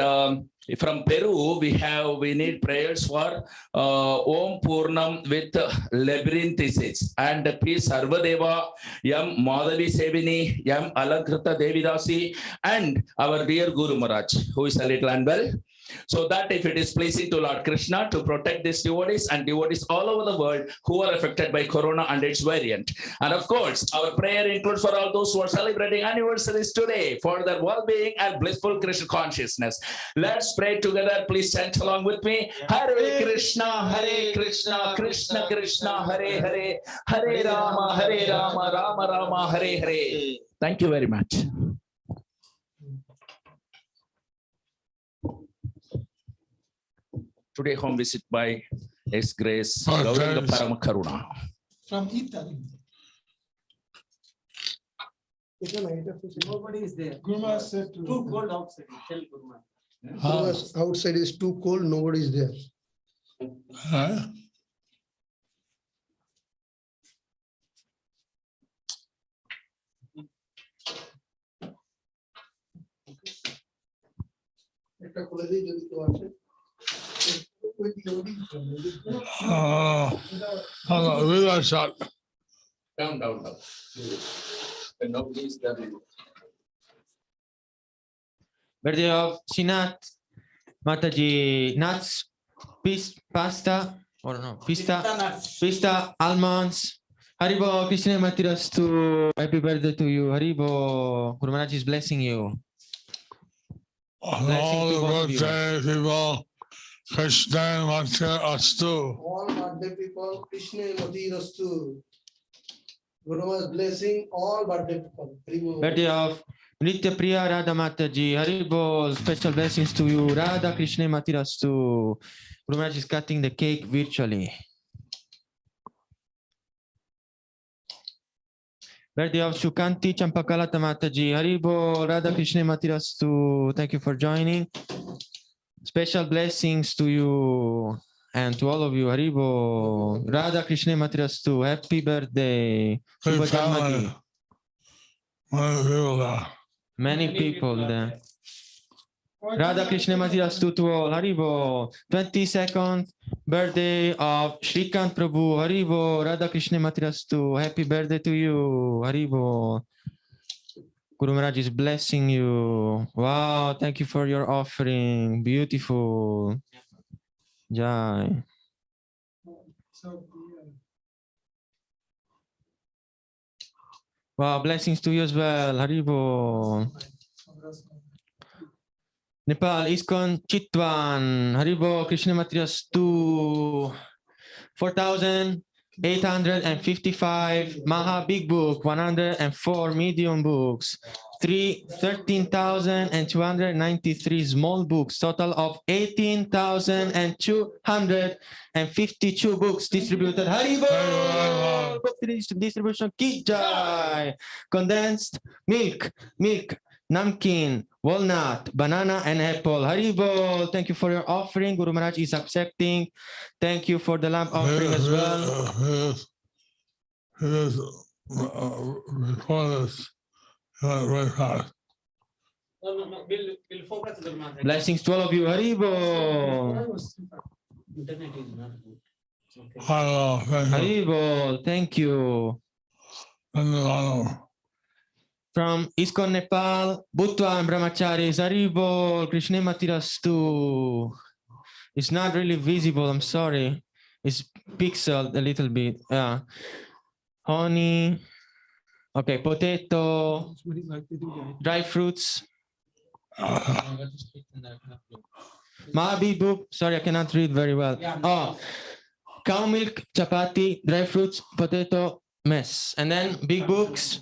from Peru we need prayers for Om Purnam with labyrinthitis and P. Sarvadeva, Yam Madhavi Sevini, Yam Alakrita Devidasi, and our dear Guru Maharaj, who is a little unwell. So that if it is pleasing to Lord Krishna to protect these devotees and devotees all over the world who are affected by Corona and its variant. And of course, our prayer includes for all those who are celebrating anniversaries today for their well-being and blissful Krishna consciousness. Let's pray together. Please chant along with me. Hare Krishna, Krishna Krishna, Hare Hare, Hare Rama, Rama Rama, Hare Hare. Thank you very much. Today home visit by His Grace Gauranga Parama Karuna. From Italy. Nobody is there. Guru Maharaj said to Too cold outside. Tell Guru Maharaj. Outside is too cold, nobody is there. Shot. Down. And nobody is there. Birthday of Sinath, Mataji nuts, pasta, or no, pista, almonds, Haribo, Krishna Matirastu. Happy birthday to you. Haribo, Guru Maharaj is blessing you. Blessing All to the both of you. birthday people, Krishna Mantra Astu. All birthday people, Krishna Mati Rastu. Guru Maharaj blessing all birthday people. Hari Bol. Birthday of Nitya Priya Radha Mataji. Haribo, special blessings to you. Radha Krishna Matirastu. Guru Maharaj is cutting the cake virtually. Birthday of Shukanti Champakalata Mataji. Haribo, Radha Krishna Matirastu. Thank you for joining. Special blessings to you and to all of you. Haribo, Radha Krishna Matirastu. Happy birthday. Big Shubha family. Janmadi. Many Many people there. people there. Radha Krishna Matirastu to all. Haribo. 22nd birthday of Shrikant Prabhu. Haribo. Radha Krishna Matirastu. Happy birthday to you. Haribo. Guru Maharaj is blessing you. Wow, thank you for your offering. Beautiful. Jai. Wow, blessings to you as well. Haribo. Nepal, ISKCON Chitwan. Haribo, Krishna Matirastu. 4,855 Maha Big Book, 104 medium books, 13,293 small books, total of 18,252 books distributed. Haribo! Book distribution Ki Jai. Condensed milk, namkeen, walnut, banana, and apple. Haribo, thank you for your offering. Guru Maharaj is accepting. Thank you for the lamp offering as well. Before this, very fast. No. We'll focus Guru Maharaj. Blessings to all of you. Haribo. Internet is not good. Okay. Hello, thank you. Haribo, thank you. From ISKCON Nepal, Bhutwa and Brahmacharis. Haribo, Krishna Matirastu. It's not really visible, I'm sorry. It's pixeled a little bit. Yeah. Honey. Okay, potato, dry fruits. Mahabi book. Sorry, I cannot read very well. Oh, cow milk, chapati, dry fruits, potato, mess. And then big books,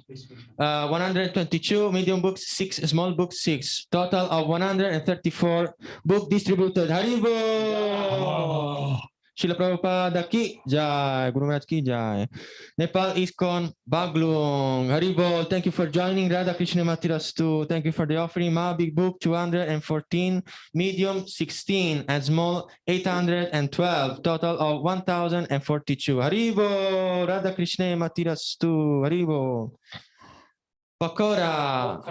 122, medium books, 6, small books, 6. Total of 134 book distributed. Haribo! Srila Prabhupada ki jai, Guru Maharaj ki jai. Nepal ISKCON Baglung. Haribo, thank you for joining. Radha Krishna Matirastu. Thank you for the offering. Ma big book 214, medium 16, and small 812. Total of 1,042. Haribo, Radha Krishna Matirastu. Haribo. Pakora,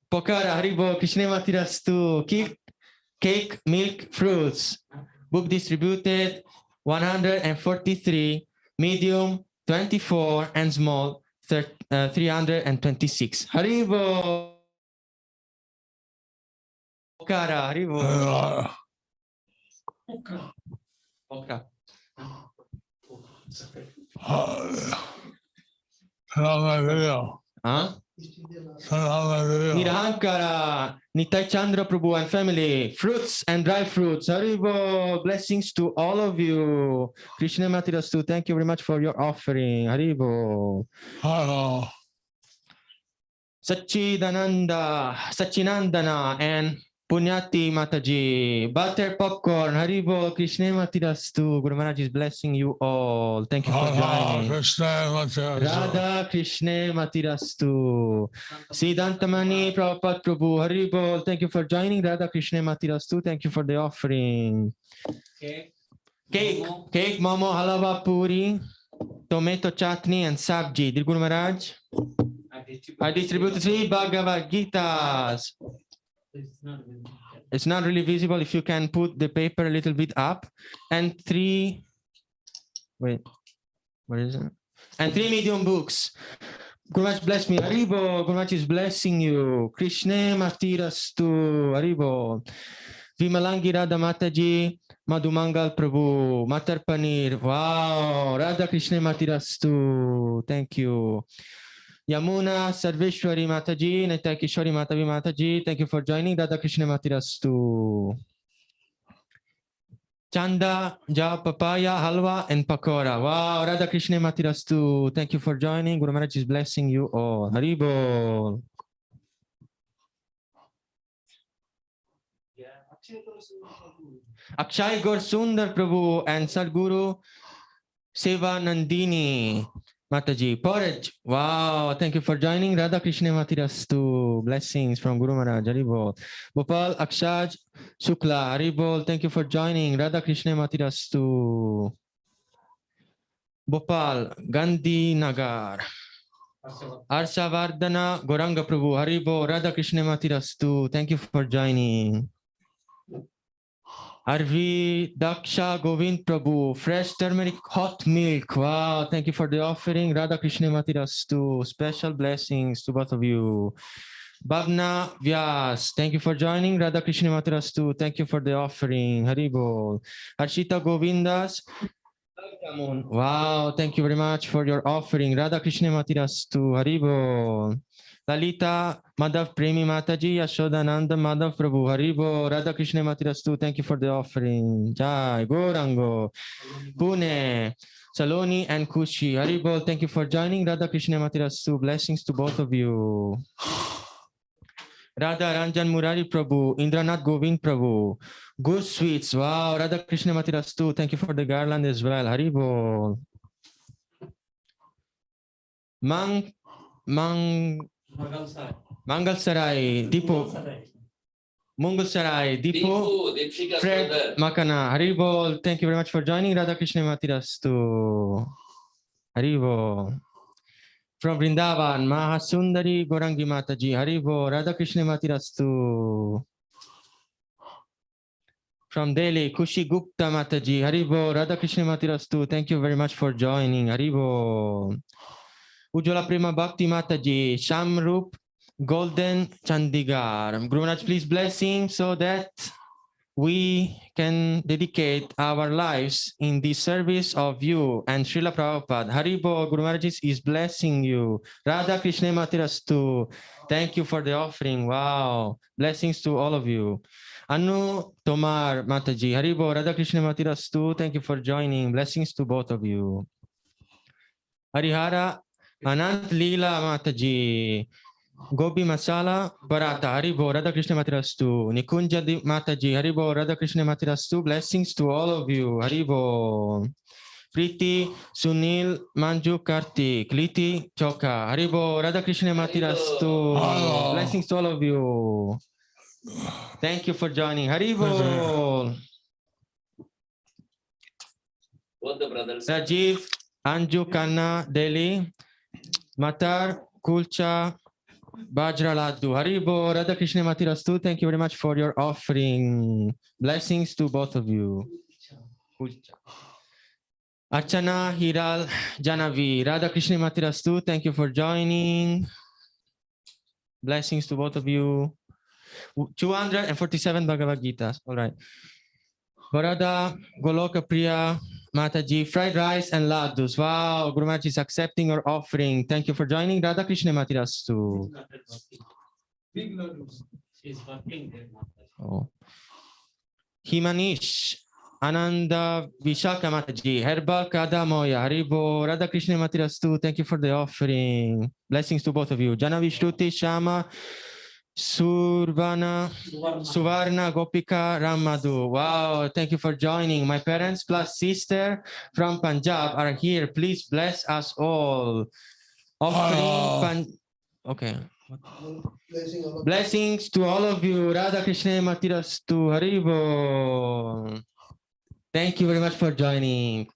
Pokara, Haribo, Krishna Matirastu. Cake, milk, fruits. Book distributed 143, medium 24, and small 326. Haribo. Pokara, Haribo. Pokara. Video. Huh? Video. Nirahankara, Nitai Chandra Prabhu and family, fruits and dry fruits. Haribo, blessings to all of you. Krishna Matirastu, thank you very much for your offering. Haribo. Hello. Sachinandana, and Punyati Mataji. Butter popcorn. Haribo, Krishna Matirastu. Guru Maharaj is blessing you all. Thank you for joining. Radha Krishna Matirastu. Siddhantamani Prabhupada Prabhu. Haribo, thank you for joining. Radha Krishna Matirastu. Thank you for the offering. Cake, momo, halava, puri, tomato chutney, and sabji. Did Guru Maharaj? I distributed 3 Bhagavad Gitas. It's not really visible. If you can put the paper a little bit up. And 3, wait, what is it? And 3 medium books. Guru Maharaj bless me. Haribo, Guru Maharaj is blessing you. Krishna Matirastu. Haribo. Vimalangi Radha Mataji, Madhumangal Prabhu, Matar Paneer. Wow, Radha Krishna Matirastu. Thank you. Yamuna Sarveshwari Mataji, Nitya Kishori Matavi Mataji. Thank you for joining. Radha Krishna Matirastu. Chanda, Ja, Papaya, Halwa, and Pakora. Wow, Radha Krishna Matirastu. Thank you for joining. Guru Maharaj is blessing you all. Haribol. Akshay Gaur Sundar Prabhu and Sadguru Seva Nandini Mataji. Porridge. Wow, thank you for joining. Radha Krishna Matirastu. Blessings from Guru Maharaj. Haribol. Bhopal Akshaj Shukla. Haribol. Thank you for joining. Radha Krishna Matirastu. Bhopal Gandhi Nagar. Arshavardhana Goranga Prabhu. Haribol. Radha Krishna Matirastu. Thank you for joining. Arvi Daksha Govind Prabhu, fresh turmeric hot milk. Wow, thank you for the offering. Radha Krishna Matirastu. Special blessings to both of you. Bhavna Vyas, thank you for joining. Radha Krishna Matirastu. Thank you for the offering. Haribol. Harshita Govindas. Wow, thank you very much for your offering. Radha Krishna Matirastu. Haribol. Lalita Madhav Premi Mataji, Yashodananda Madhav Prabhu, Haribo, Radha Krishna Matirastu, thank you for the offering. Jai, Gorango, Pune, Saloni and Kushi, Haribo, thank you for joining. Radha Krishna Matirastu, blessings to both of you. Radha Ranjan Murari Prabhu, Indranath Govind Prabhu, good sweets. Wow, Radha Krishna Matirastu, thank you for the garland as well. Haribo. Mangal Sarai, Dipo, Mungal Sarai, Dipo, Fred Makana, Haribol, thank you very much for joining. Radha Krishna Matirastu. Haribol. From Vrindavan, Mahasundari Gorangi Mataji, Haribol, Radha Krishna Matirastu. From Delhi, Kushi Gupta Mataji, Haribol, Radha Krishna Matirastu, thank you very much for joining. Haribol. Ujjwala Prema Bhakti Mataji, Shamrup Golden Chandigarh. Guru Maharaj, please blessing so that we can dedicate our lives in the service of you and Srila Prabhupada. Haribo, Guru Maharaj is blessing you. Radha Krishna Matirastu. Thank you for the offering. Wow. Blessings to all of you. Anu Tomar Mataji. Haribo, Radha Krishna Matirastu. Thank you for joining. Blessings to both of you. Harihara Anant Leela Mataji, Gobi Masala Barata, Haribo, Radha Krishna Matirastu, Nikunja Mataji, Haribo, Radha Krishna Matirastu, blessings to all of you, Haribo. Priti Sunil Manju Kartik, Liti Choka, Haribo, Radha Krishna Matirastu, blessings to all of you. Thank you for joining, Haribo. Both the brothers. Rajiv Anju Khanna, Delhi. Matar Kulcha Bajra Laddu. Haribo, Radha Krishna Matirastu. Thank you very much for your offering. Blessings to both of you. Archana Hiral Janavi. Radha Krishna Matirastu. Thank you for joining. Blessings to both of you. 247 Bhagavad Gita. All right. Varada Goloka Priya Mataji, fried rice and laddus. Wow, Guru Maharaj is accepting your offering. Thank you for joining. Radha Krishna Matirastu. Big laddus. She's working there. Oh. Himanish Ananda Vishaka Mataji, Herbal Kadamoya, Haribo, Radha Krishna Matirastu. Thank you for the offering. Blessings to both of you. Jana Vishruti Shama Suvarna Gopika Ramadu. Wow, thank you for joining. My parents plus sister from Punjab are here. Please bless us all. Offering okay. Blessings to all of you. Radha Krishna Matirastu. Haribo. Thank you very much for joining.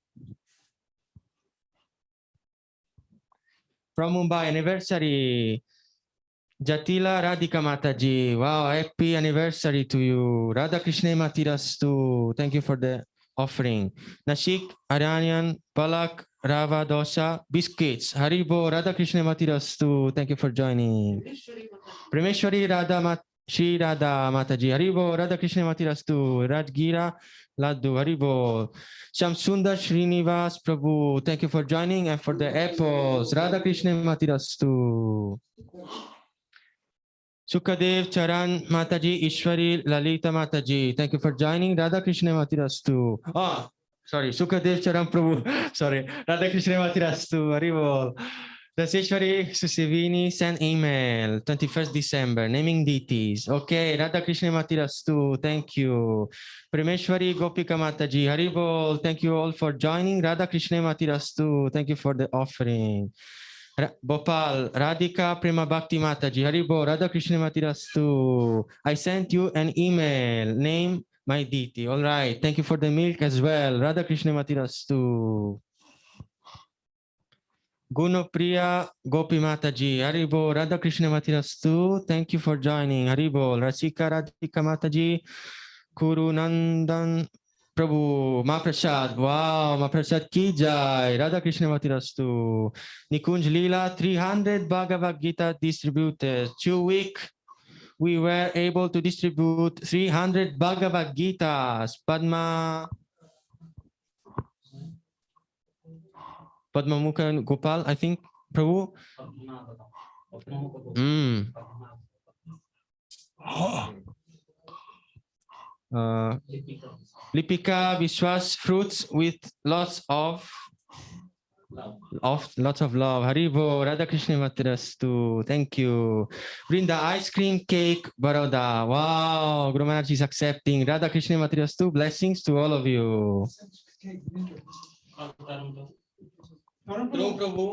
From Mumbai, anniversary. Jatila Radhika Mataji. Wow, happy anniversary to you. Radha Krishna Matirastu. Thank you for the offering. Nashik Aryanyan Palak Rava Dosha Biscuits. Haribo, Radha Krishna Matirastu. Thank you for joining. Primeshwari Radha Shri Radha Mataji. Haribo, Radha Krishna Matirastu. Rajgira Laddu, Haribol. Shamsundar Srinivas Prabhu, thank you for joining and for the apples. Radha Krishna Matirastu. Sukadev Charan Mataji, Ishwari Lalita Mataji, thank you for joining. Radha Krishna Matirastu. Oh, sorry, Sukadev Charan Prabhu. Sorry, Radha Krishna Matirastu. Haribol. Daseshwari Susivini sent email 21st December naming deities. Okay, Radha Krishna Matirastu. Thank you. Premeshwari Gopika Mataji. Haribol. Thank you all for joining. Radha Krishna Matirastu. Thank you for the offering. Bhopal, Radhika Prema Bhakti Mataji, Haribo, Radha Krishna Matirastu. I sent you an email, name my deity. All right, thank you for the milk as well. Radha Krishna Matirastu. Gunopriya Gopi Mataji, Haribo, Radha Krishna Matirastu. Thank you for joining. Haribo, Rasika Radhika Mataji, Kuru Nandan Prabhu, Mahaprasad, wow, Mahaprasad ki jai, Radha Krishna Matirastu. Nikunj Leela, 300 Bhagavad Gita distributed. 2 weeks, we were able to distribute 300 Bhagavad Gitas. Padma Mukha Gopal, I think, Prabhu. Lipika Vishwas, fruits with lots of love. Haribo, Radha Krishna Matirastu. Thank you. Brinda, ice cream cake, Baroda. Wow, Guru Maharaj is accepting. Radha Krishna Matirastu. Blessings to all of you. Prabhu.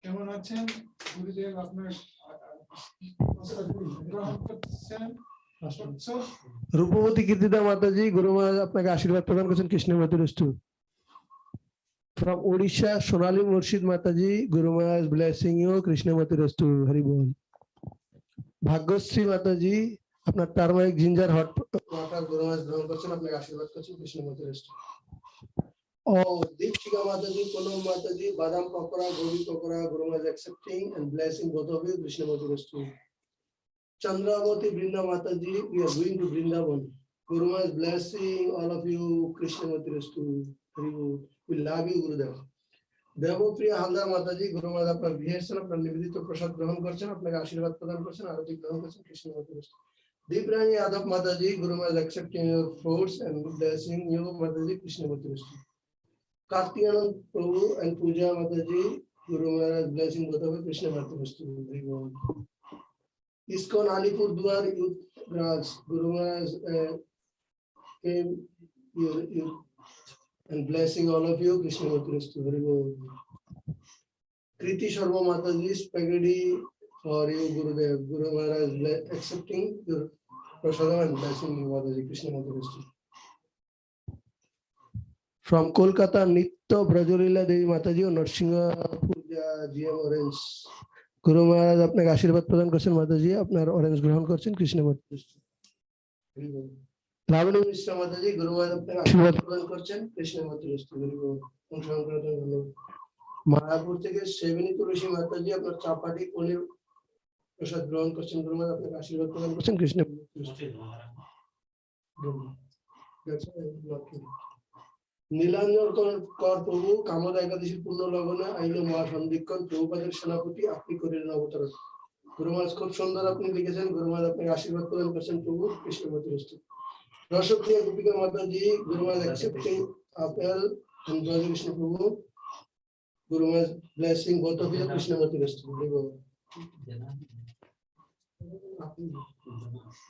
কেমন আছেন গুরুদেব আপনার রূপবতী কীর্তিদা মাতাজি, গুরু মহারাজ আপনাকে আশীর্বাদ প্রদান করছেন। Krishna মাতুরস্তু। From Odisha, Sonali Murshid Mataji, Guru Maharaj blessing you, Krishna Matirastu, Hari Bol. Bhagyashree Mataji, আপনার turmeric ginger hot water গুরু মহারাজ গ্রহণ করছেন, আপনাকে আশীর্বাদ করছেন, Krishna মাতুরস্তু। Oh, Deepshika Mataji, Konam Mataji, Badam Pakora, Gobi Pakora, Guru Maharaj accepting and blessing both of you, Krishna Matirastu. Chandramati Brinda Mataji, we are going to Vrindavan. Guru Maharaj blessing all of you, Krishna Matirastu, Hari Bol. We love you, Gurudev. Devopriya Haldar Mataji, Guru Maharaj আপনার বিহের আপনার নিবেদিত প্রসাদ গ্রহণ করছেন, আপনাকে আশীর্বাদ প্রদান করছেন, আরতি গ্রহণ করছেন, Krishna মাতুরস্তু। Deeprani Yadav Mataji, Guru Maharaj accepting your fruits and blessing you, Mataji, Krishna Maturastu. Kartikanand Prabhu and Puja Mataji, Guru Maharaj blessing both of you, Krishna Maturastu. ISKCON Alipur Duar Youth Grants, Guru Maharaj came you and blessing all of you, Krishna Maturastu. Very good. Kriti Sarva Mataji, spaghetti for you, Gurudev. Guru Maharaj accepting your prasadam and blessing you, Mataji, Krishna Maturastu. From Kolkata, Nitya Brajolila Devi Mataji, Narsingha Puja GM Orange. Guru Maharaj আপনাকে আশীর্বাদ প্রদান করছেন, মাতাজি আপনার orange গ্রহণ করছেন, কৃষ্ণ মাতুরস্তু। লাবণী মিশ্রা মাতাজি, গুরু মহারাজ আপনাকে আশীর্বাদ প্রদান করছেন, কৃষ্ণ মাতুরস্তু। অংশগ্রহণ করার জন্য ধন্যবাদ। মায়াপুর থেকে সেবিনী তুলসী মাতাজি, আপনার চাপাটি পনির প্রসাদ গ্রহণ করছেন, গুরু মহারাজ আপনাকে আশীর্বাদ প্রদান করছেন, কৃষ্ণ মাতুরস্তু। নীলাঞ্জন কর প্রভু, কামদা একাদশীর পূর্ণ লগ্নে আইল মহাসন্ধিক্ষণ, প্রভুপাদের সেনাপতি আপনি করিলেন অবতরণ। গুরু মহারাজ খুব সুন্দর আপনি লিখেছেন, গুরু মহারাজ আপনাকে আশীর্বাদ প্রদান করছেন, প্রভু, কৃষ্ণ মাতুরস্তু। রসপ্রিয়া গোপিকা মাতাজি, Guru Maharaj accepting apple and Brother Krishna Prabhu, Guru Maharaj blessing both of you, Krishna Maturastu.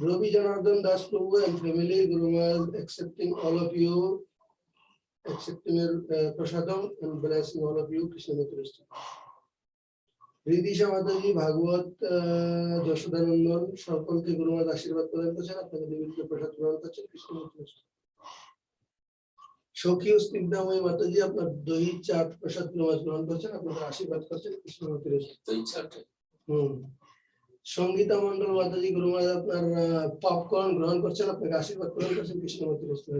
Ravi Janardhan Das Prabhu and family, Guru Maharaj accepting all of you, accepting your prasadam and blessing all of you, Krishna Maturastu. Ridisha Mataji, Bhagavad Jashodanandan, সকলকে গুরু মহারাজ আশীর্বাদ প্রদান করছেন, আপনাকে নিবেদিত প্রসাদ গ্রহণ করছেন, কৃষ্ণ মাতুরস্তু। সখী স্নিগ্ধাময়ী মাতাজি, আপনার দহি চাট প্রসাদ গুরু মহারাজ গ্রহণ করছেন, আপনাকে আশীর্বাদ করছেন, কৃষ্ণ মাতুরস্তু। সঙ্গীতা মন্ডল মাতাজি, গুরু মহারাজ আপনার পপকর্ন গ্রহণ করছেন, আপনাকে আশীর্বাদ প্রদান করছেন, কৃষ্ণ মাতুরস্তু।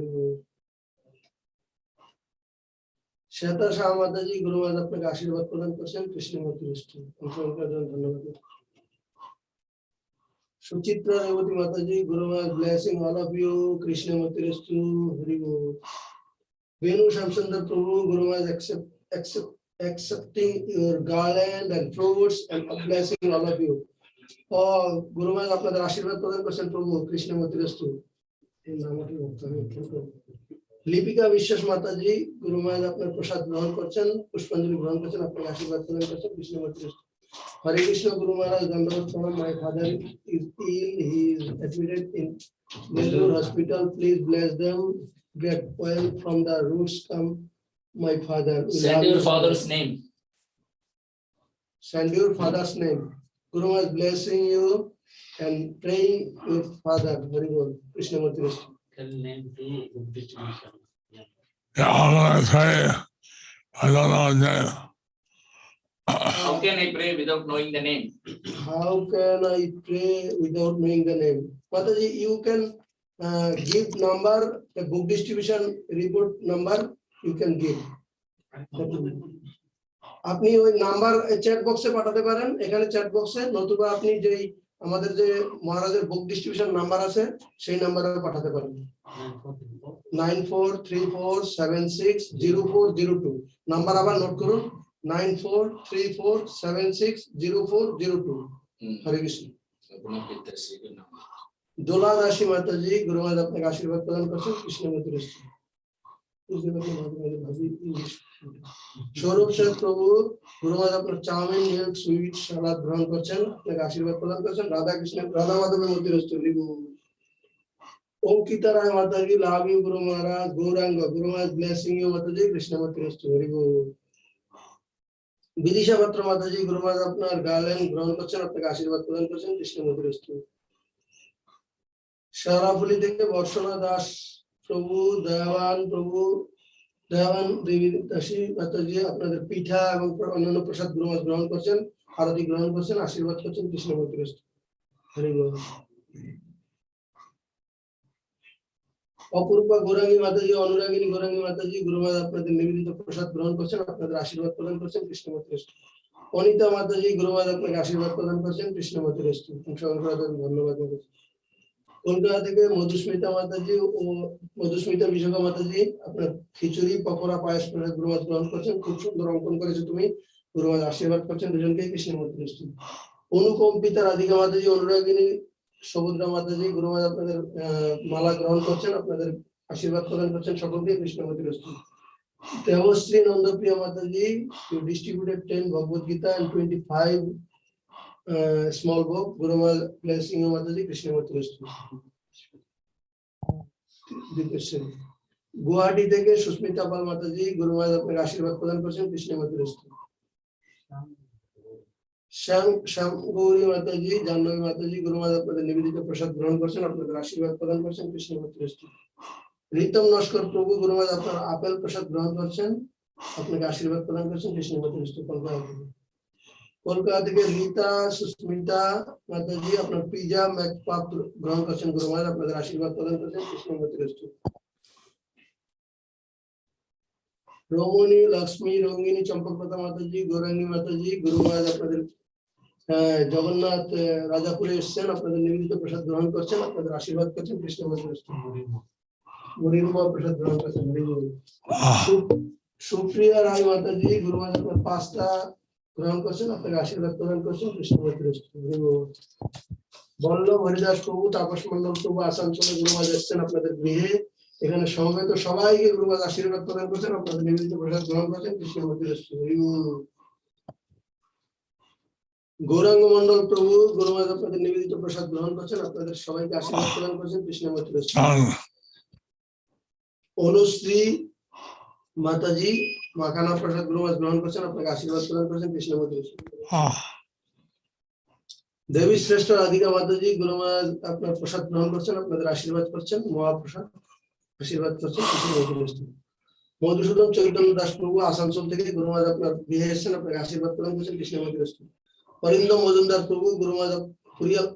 শ্বেতা শাহ মাতাজি, গুরু মহারাজ আপনাকে আশীর্বাদ প্রদান করছেন, কৃষ্ণ মাতুরস্তু। অংশগ্রহণ করার জন্য ধন্যবাদ। Suchitra Revati Mataji, Guru Maharaj blessing all of you. Krishna Matirastu, Hari Bol. Venu Shamsundar Prabhu, Guru Maharaj accepting your garland and fruits and blessing all of you. Oh, Guru Maharaj আপনাদের আশীর্বাদ প্রদান করছেন প্রভু কৃষ্ণ মতিরস্তু। এই নামটি লিপিকা বিশ্বাস মাতাজি, গুরু মহারাজ আপনার প্রসাদ গ্রহণ করছেন, পুষ্পাঞ্জলি গ্রহণ করছেন, আপনাকে আশীর্বাদ প্রদান করছেন Krishna মতিরস্তু। Hare Krishna, Guru Maharaj, Dandavat Pranam. My father is ill. He is admitted in Nellore Hospital. Please bless them. Get well from the roots. Come, my father. Send your father's name. Send your father's name. Guru Maharaj blessing you and praying your father. Very good. Krishna Murti. Tell name to book distribution. Yeah, how can I say? I don't know his name. How can I pray without knowing the name? How can I pray without knowing the name? Mataji, you can give number, the book distribution report number, you can give. আপনি ওই number chat বক্সে পাঠাতে পারেন, এখানে chat বক্সে, নতুবা আপনি যেই আমাদের যে মহারাজের বুক ডিস্ট্রিবিউশন নাম্বার আছে সেই নাম্বারে পাঠাতে পারেন 9434760402 নাম্বার আবার নোট করুন 9434760402 হরে কৃষ্ণ দোলা দাসী মাতাজি গুরু মহারাজ আপনাকে আশীর্বাদ প্রদান করছেন কৃষ্ণ মতিরস্তু সৌরভ শেখ প্রভু গুরু মহারাজ আপনার চাউমিন মিল্ক সুইট সালাদ গ্রহণ করছেন আপনাকে আশীর্বাদ প্রদান করছেন রাধা কৃষ্ণ রাধা মাধবের মতিরস্তু অঙ্কিতা রায় মাতাজি love you Guru Maharaj Gauranga Guru Maharaj blessing you মাতাজি কৃষ্ণ মতিরস্তু হরি বল বিদিশা পাত্র মাতাজি গুরু মহারাজ আপনার গার্ল্যান্ড গ্রহণ করছেন আপনাকে আশীর্বাদ প্রদান করছেন কৃষ্ণ মতিরস্তু সারাফুলি থেকে বর্ষণা দাস প্রভু দয়াবান দেবী দাসী মাতাজি আপনাদের পিঠা এবং অন্যান্য প্রসাদ গুরু মহারাজ গ্রহণ করছেন আরতি গ্রহণ করছেন আশীর্বাদ করছেন কৃষ্ণ মতিরস্তু হরি বল অপূর্বা গৌরাঙ্গী মাতাজি অনুরাগিনী গৌরাঙ্গী মাতাজি গুরু মহারাজ আপনাদের নিবেদিত প্রসাদ গ্রহণ করছেন আপনাদের আশীর্বাদ প্রদান করছেন কৃষ্ণ মতিরস্তু অনিতা মাতাজি গুরু মহারাজ আপনাকে আশীর্বাদ প্রদান করছেন কৃষ্ণ মতিরস্তু ধন্যবাদ কলকাতা থেকে মধুস্মিতা মাতাজি ও মধুস্মিতা বিশাখা মাতাজি আপনার খিচুড়ি পকোড়া পায়েস প্রসাদ গুরু মহারাজ গ্রহণ করছেন খুব সুন্দর অঙ্কন করেছো তুমি গুরু মহারাজ আশীর্বাদ করছেন দুজনকে কৃষ্ণ মতিরস্তু অনুকম্পিতা রাধিকা মাতাজি অনুরাগিনী সবুদ্রা মাতাজি গুরু মহারাজ আপনাদের মালা গ্রহণ করছেন আপনাদের আশীর্বাদ প্রদান করছেন সকলকে কৃষ্ণ মতিরস্তু দেবশ্রী নন্দপ্রিয়া মাতাজি you distributed 10 Bhagavad Gita and 25 small book Guru Maharaj blessing you Mataji Krishna Murti Guwahati থেকে সুস্মিতা পাল মাতাজি গুরু মহারাজ আপনাকে আশীর্বাদ প্রদান করছেন কৃষ্ণ মতিরস্তু শ্যাম গৌরী মাতাজি জাহ্নবী মাতাজি গুরু মহারাজ আপনাদের নিবেদিত প্রসাদ গ্রহণ করছেন আপনাদের আশীর্বাদ প্রদান করছেন কৃষ্ণ মতিরস্তু রিতম নস্কর প্রভু গুরু মহারাজ আপনার আপেল প্রসাদ গ্রহণ করছেন আপনাকে আশীর্বাদ প্রদান করছেন কৃষ্ণ মতিরস্তু কলকাতা থেকে রীতা সুস্মিতা মাতাজি আপনার পিজা ম্যাকপাপ গ্রহণ করছেন গুরু মহারাজ আপনাদের আশীর্বাদ প্রদান করছেন কৃষ্ণ মতিরস্তু রমণী লক্ষ্মী রঙ্গিনী চম্পকলতা মাতাজি গৌরাঙ্গী মাতাজি গুরু মহারাজ আপনাদের জগন্নাথ রাজাপুরে এসছেন আপনাদের নিবেদিত প্রসাদ গ্রহণ করছেন আপনাদের আশীর্বাদ করছেন কৃষ্ণ মতিরস্তু মরিমা প্রসাদ গ্রহণ করছেন সুপ্রিয়া রায় মাতাজি গুরু মহারাজ আপনার পাঁচটা গ্রহণ করছেন আপনাকে আশীর্বাদ প্রদান করছেন কৃষ্ণ মতিরস্তু বল্লভ হরিদাস প্রভু তাপস মন্ডল প্রভু আসানসোলে গুরু মহারাজ এসছেন আপনাদের গৃহে এখানে সমবেত সবাইকে গুরু মহারাজ আশীর্বাদ প্রদান করছেন আপনাদের নিবেদিত প্রসাদ গ্রহণ করছেন কৃষ্ণ মতিরস্তু গৌরাঙ্গ মন্ডল প্রভু গুরু মহারাজ আপনাদের নিবেদিত প্রসাদ গ্রহণ করছেন আপনাদের সবাইকে আশীর্বাদ প্রদান করছেন কৃষ্ণ মতিরস্তু অনুশ্রী মাতাজি মাখানা প্রসাদ গুরু মহারাজ গ্রহণ করছেন আপনাকে আশীর্বাদ প্রদান করছেন কৃষ্ণ মতিরস্তু দেবী শ্রেষ্ঠ রাধিকা মাতাজি গুরু মহারাজ আপনার প্রসাদ গ্রহণ করছেন আপনাদের আশীর্বাদ করছেন মহাপ্রসাদ আশীর্বাদ করছেন কৃষ্ণ মতিরস্তু মধুসূদন চৈতন্য দাস প্রভু আসানসোল থেকে গুরু মহারাজ আপনার গৃহে এসেছেন আপনাকে আশীর্বাদ প্রদান করছেন কৃষ্ণ মতিরস্তু অরিন্দম মজুমদার প্রভু গুরু মহারাজ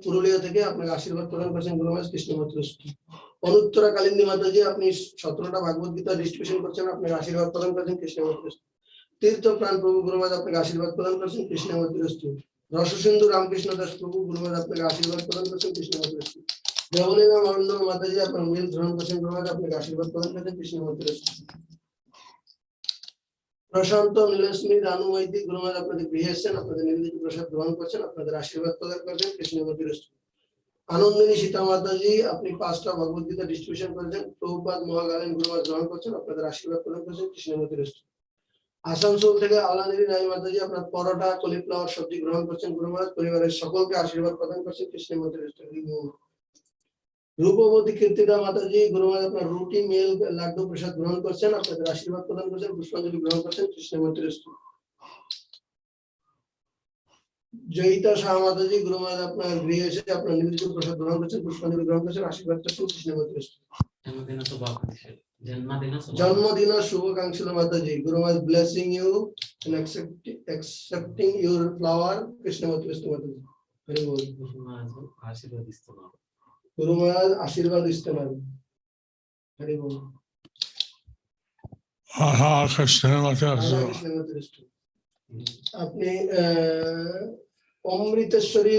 পুরুলিয়া থেকে আপনাকে আশীর্বাদ প্রদান করছেন গুরু মহারাজ কৃষ্ণ মতিরস্তু অনুত্তরা কালিন্দী মাতাজি আপনি 17টা ভাগবত গীতা ডিস্ট্রিবিউশন করছেন আপনাকে আশীর্বাদ প্রদান করছেন কৃষ্ণ মতিরস্তু তীর্থ প্রাণ প্রভু গুরু মহারাজ আপনাকে আশীর্বাদ প্রদান করছেন কৃষ্ণ মতিরস্তু রসসিন্ধু রামকৃষ্ণ দাস প্রভু গুরুমাজ আপনাকে আশীর্বাদ প্রদান করছেন কৃষ্ণ মন্ত্রী দেবলীনা মন্ডল মাতাজি আপনার মেল গ্রহণ করছেন গুরুমাজ আপনাকে আশীর্বাদ প্রদান করছেন কৃষ্ণ মন্ত্রী প্রশান্ত নীলস্মী রানু মৈত্রী গুরুমাজ আপনাদের গৃহে এসেছেন আপনাদের নিবেদিত প্রসাদ গ্রহণ করছেন আপনাদের আশীর্বাদ প্রদান করছেন কৃষ্ণ মন্ত্রী আনন্দিনী সীতা মাতাজি আপনি 5টা ভগবত গীতা ডিস্ট্রিবিউশন করেছেন প্রভুপাদ মহাগালেন গুরুমাজ গ্রহণ করছেন আপনাদের আশীর্বাদ প্রদান করছেন কৃষ্ণ মন্ত্রী আসানসোল থেকে আলানিরি রায় মাতাজি আপনার পরোটা কলিফ্লাওয়ার সবজি গ্রহণ করছেন গুরুমাজ পরিবারের সকলকে আশীর্বাদ প্রদান করছেন কৃষ্ণ মন্ত্রী রূপবতী কীর্তিদা মাতাজি গুরুমাজ আপনার রুটি মেল লাড্ডু প্রসাদ গ্রহণ করছেন আপনাদের আশীর্বাদ প্রদান করছেন পুষ্পাঞ্জলি গ্রহণ করছেন কৃষ্ণ মন্ত্রী জয়িতা শাহ মাতাজি গুরুমাজ আপনার গৃহে এসে আপনার নিবেদিত প্রসাদ গ্রহণ করছেন পুষ্পাঞ্জলি গ্রহণ করছেন আশীর্বাদ করছেন কৃষ্ণ মন্ত্রী জন্মদিন শুভকাঙ্ক্ষী mataji Guruma's blessing you and accepting your flower Krishna mantri mataji Hari বল গুরুমাজ আশীর্বাদ ইস্তেমাল হরি বল কৃষ্ণ মন্ত্রী আপনি অমৃতেশ্বরী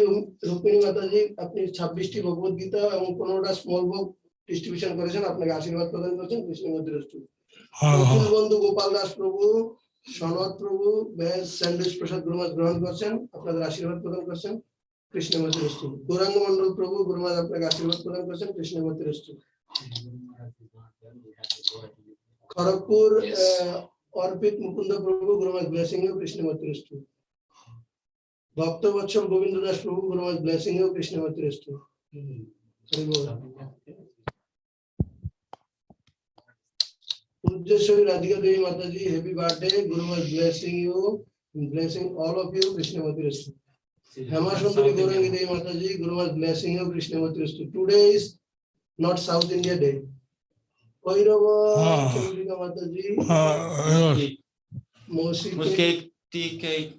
রূপিণী মাতাজি আপনি 26টি ভগবত গীতা এবং 15টা স্মল বুক ডিস্ট্রিবিউশন করেছেন আপনাকে আশীর্বাদ প্রদান করছেন কৃষ্ণ মন্ত্রী অখিল বন্ধু গোপাল দাস প্রভু সনদ প্রভু ভেজ স্যান্ডউইচ প্রসাদ গুরুমাজ গ্রহণ করছেন আপনাদের আশীর্বাদ প্রদান করছেন কৃষ্ণ মন্ত্রী গৌরাঙ্গ মন্ডল প্রভু গুরুমাজ আপনাকে আশীর্বাদ প্রদান করছেন কৃষ্ণ মন্ত্রী খড়গপুর অর্পিত মুকুন্দ প্রভু গুরুমাজ ব্লেসিং ইউ কৃষ্ণ মন্ত্রী ভক্ত বৎসল গোবিন্দ দাস প্রভু গুরুমাজ ব্লেসিং ইউ কৃষ্ণ মন্ত্রী পূজ্যেশ্বরী Radhika Devi mataji happy birthday Guruma's blessing you blessing all of you Krishna mantri Hema সুন্দরী গৌরাঙ্গী দেবী মাতাজি Guruma's blessing you Krishna mantri today is not south India day Bhairav Chandrika mataji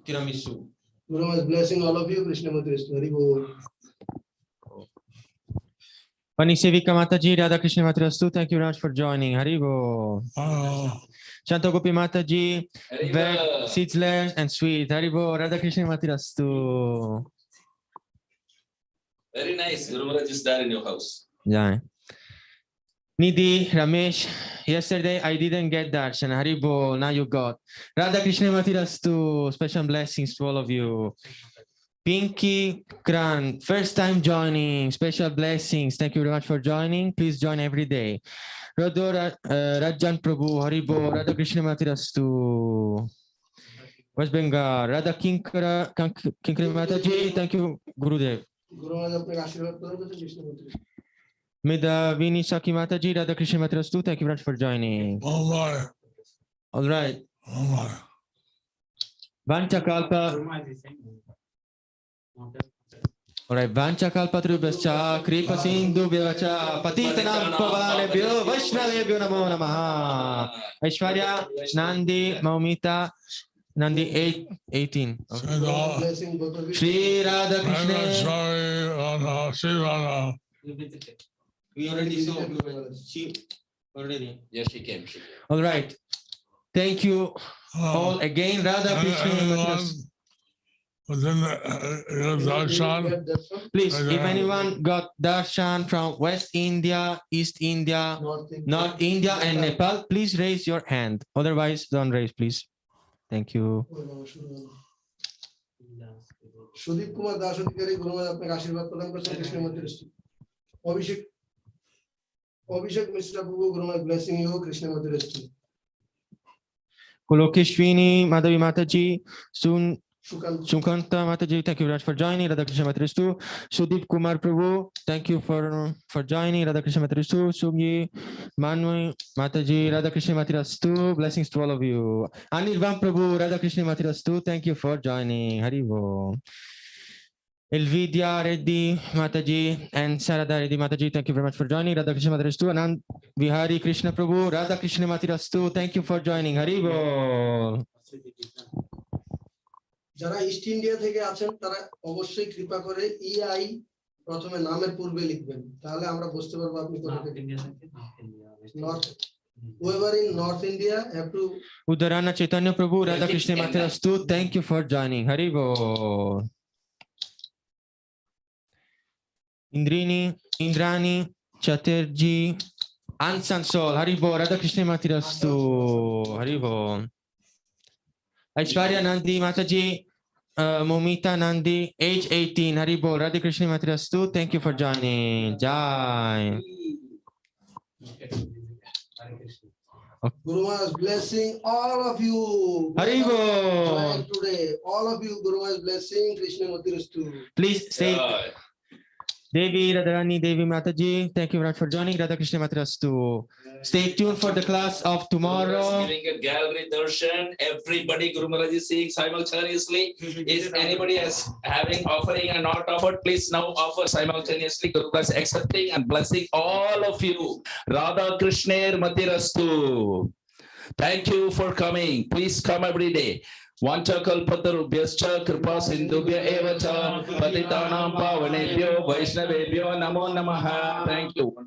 tiramisu. Guruma's blessing all of you, Krishna Murti. Hari Bol. Panisevika Mataji, Radha Krishna Matirastu, thank you very much for joining. Haribo. Shantogopi Mataji, very seedless and sweet. Haribo, Radha Krishna Matirastu. Very nice. Guru Maharaj is there in your house. Yeah. Nidhi, Ramesh, yesterday I didn't get darshan. Haribo, now you got. Radha Krishna Matirastu, special blessings to all of you. Pinky Kran, first time joining, special blessings. Thank you very much for joining. Please join every day. Radho Rajan Prabhu, Haribo, Radha Krishna Matirastu. West Bengal, Radha Kinkara Mataji, thank you, Gurudev. Medavini Saki Mataji, Radha Krishna Matirastu, thank you very much for joining. All right. Vanchakalpa. All right, Vanchakalpatrubhascha, Kripa Sindhu Vyacha, Patitanam Pavanebhyo, Vaishnavebhyo Namo Namaha. Aishwarya, Nandi, Maumita, Nandi 18. Shri Radha Krishna. We already saw. She already. Yes, she came. All right. Thank you all again. Radha Krishna. Please, if anyone got darshan from West India, East India, North India, and Nepal, please raise your hand. Otherwise, don't raise, please. Thank you. Sudip Kumar Das Adhikari, Gurumaharaj apnake aashirwad pradhan korchen Krishna Murti. Abhishek Mishra Prabhu, Gurumaharaj blessing you, Krishna Murti. Kulokeshwini Madhavi Mataji, Sukanta Mataji, thank you very much for joining. Radha Krishna Matiristu. Sudip Kumar Prabhu, thank you for joining. Radha Krishna Matiristu. Sumyi Manu Mataji, Radha Krishna Matirastu. Blessings to all of you. Anirvan Prabhu, Radha Krishna Matirastu, thank you for joining. Haribo. Elvidya Reddy Mataji and Sarada Reddy Mataji, thank you very much for joining. Radha Krishna Matirastu. Anand Vihari Krishna Prabhu, Radha Krishna Matirastu, thank you for joining. Haribo. যারা east India থেকে আছেন তারা অবশ্যই কৃপা করে ইআই প্রথমে নামের পূর্বে লিখবেন, তাহলে আমরা বুঝতে পারবো আপনি কোথা থেকে। North whoever in North India have to. Udarana Chaitanya Prabhu, Radha Krishna Matirastu, thank you for joining. Haribo. Indrini, Indrani, Chatterjee, Ansansol, Haribol, Radha Krishna Matirastu, Haribol. Aishwarya Nandi Mataji, Momita Nandi, age 18, Haribol, Radha Krishna Matirastu. Thank you for joining. Jai. Guru Maharaj blessing all of you. Haribol. Join today. All of you, Guru Maharaj blessing. Krishna Matirastu. Please say Devi Radharani Devi Mataji. Thank you very much for joining. Radha Krishna Matirastu. Stay tuned for the class of tomorrow. Giving a gallery darshan. Everybody, Guru Maharaj is seeing simultaneously. Is anybody else having offering and not offered? Please now offer simultaneously. Guru Maharaj accepting and blessing all of you. Radha Krishna Matirastu. Thank you for coming. Please come every day. Vanchakalpatarubhyascha kripa sindhubhya evacha patitanam pavanebhyo Vaishnavebhyo namo namaha. Thank you.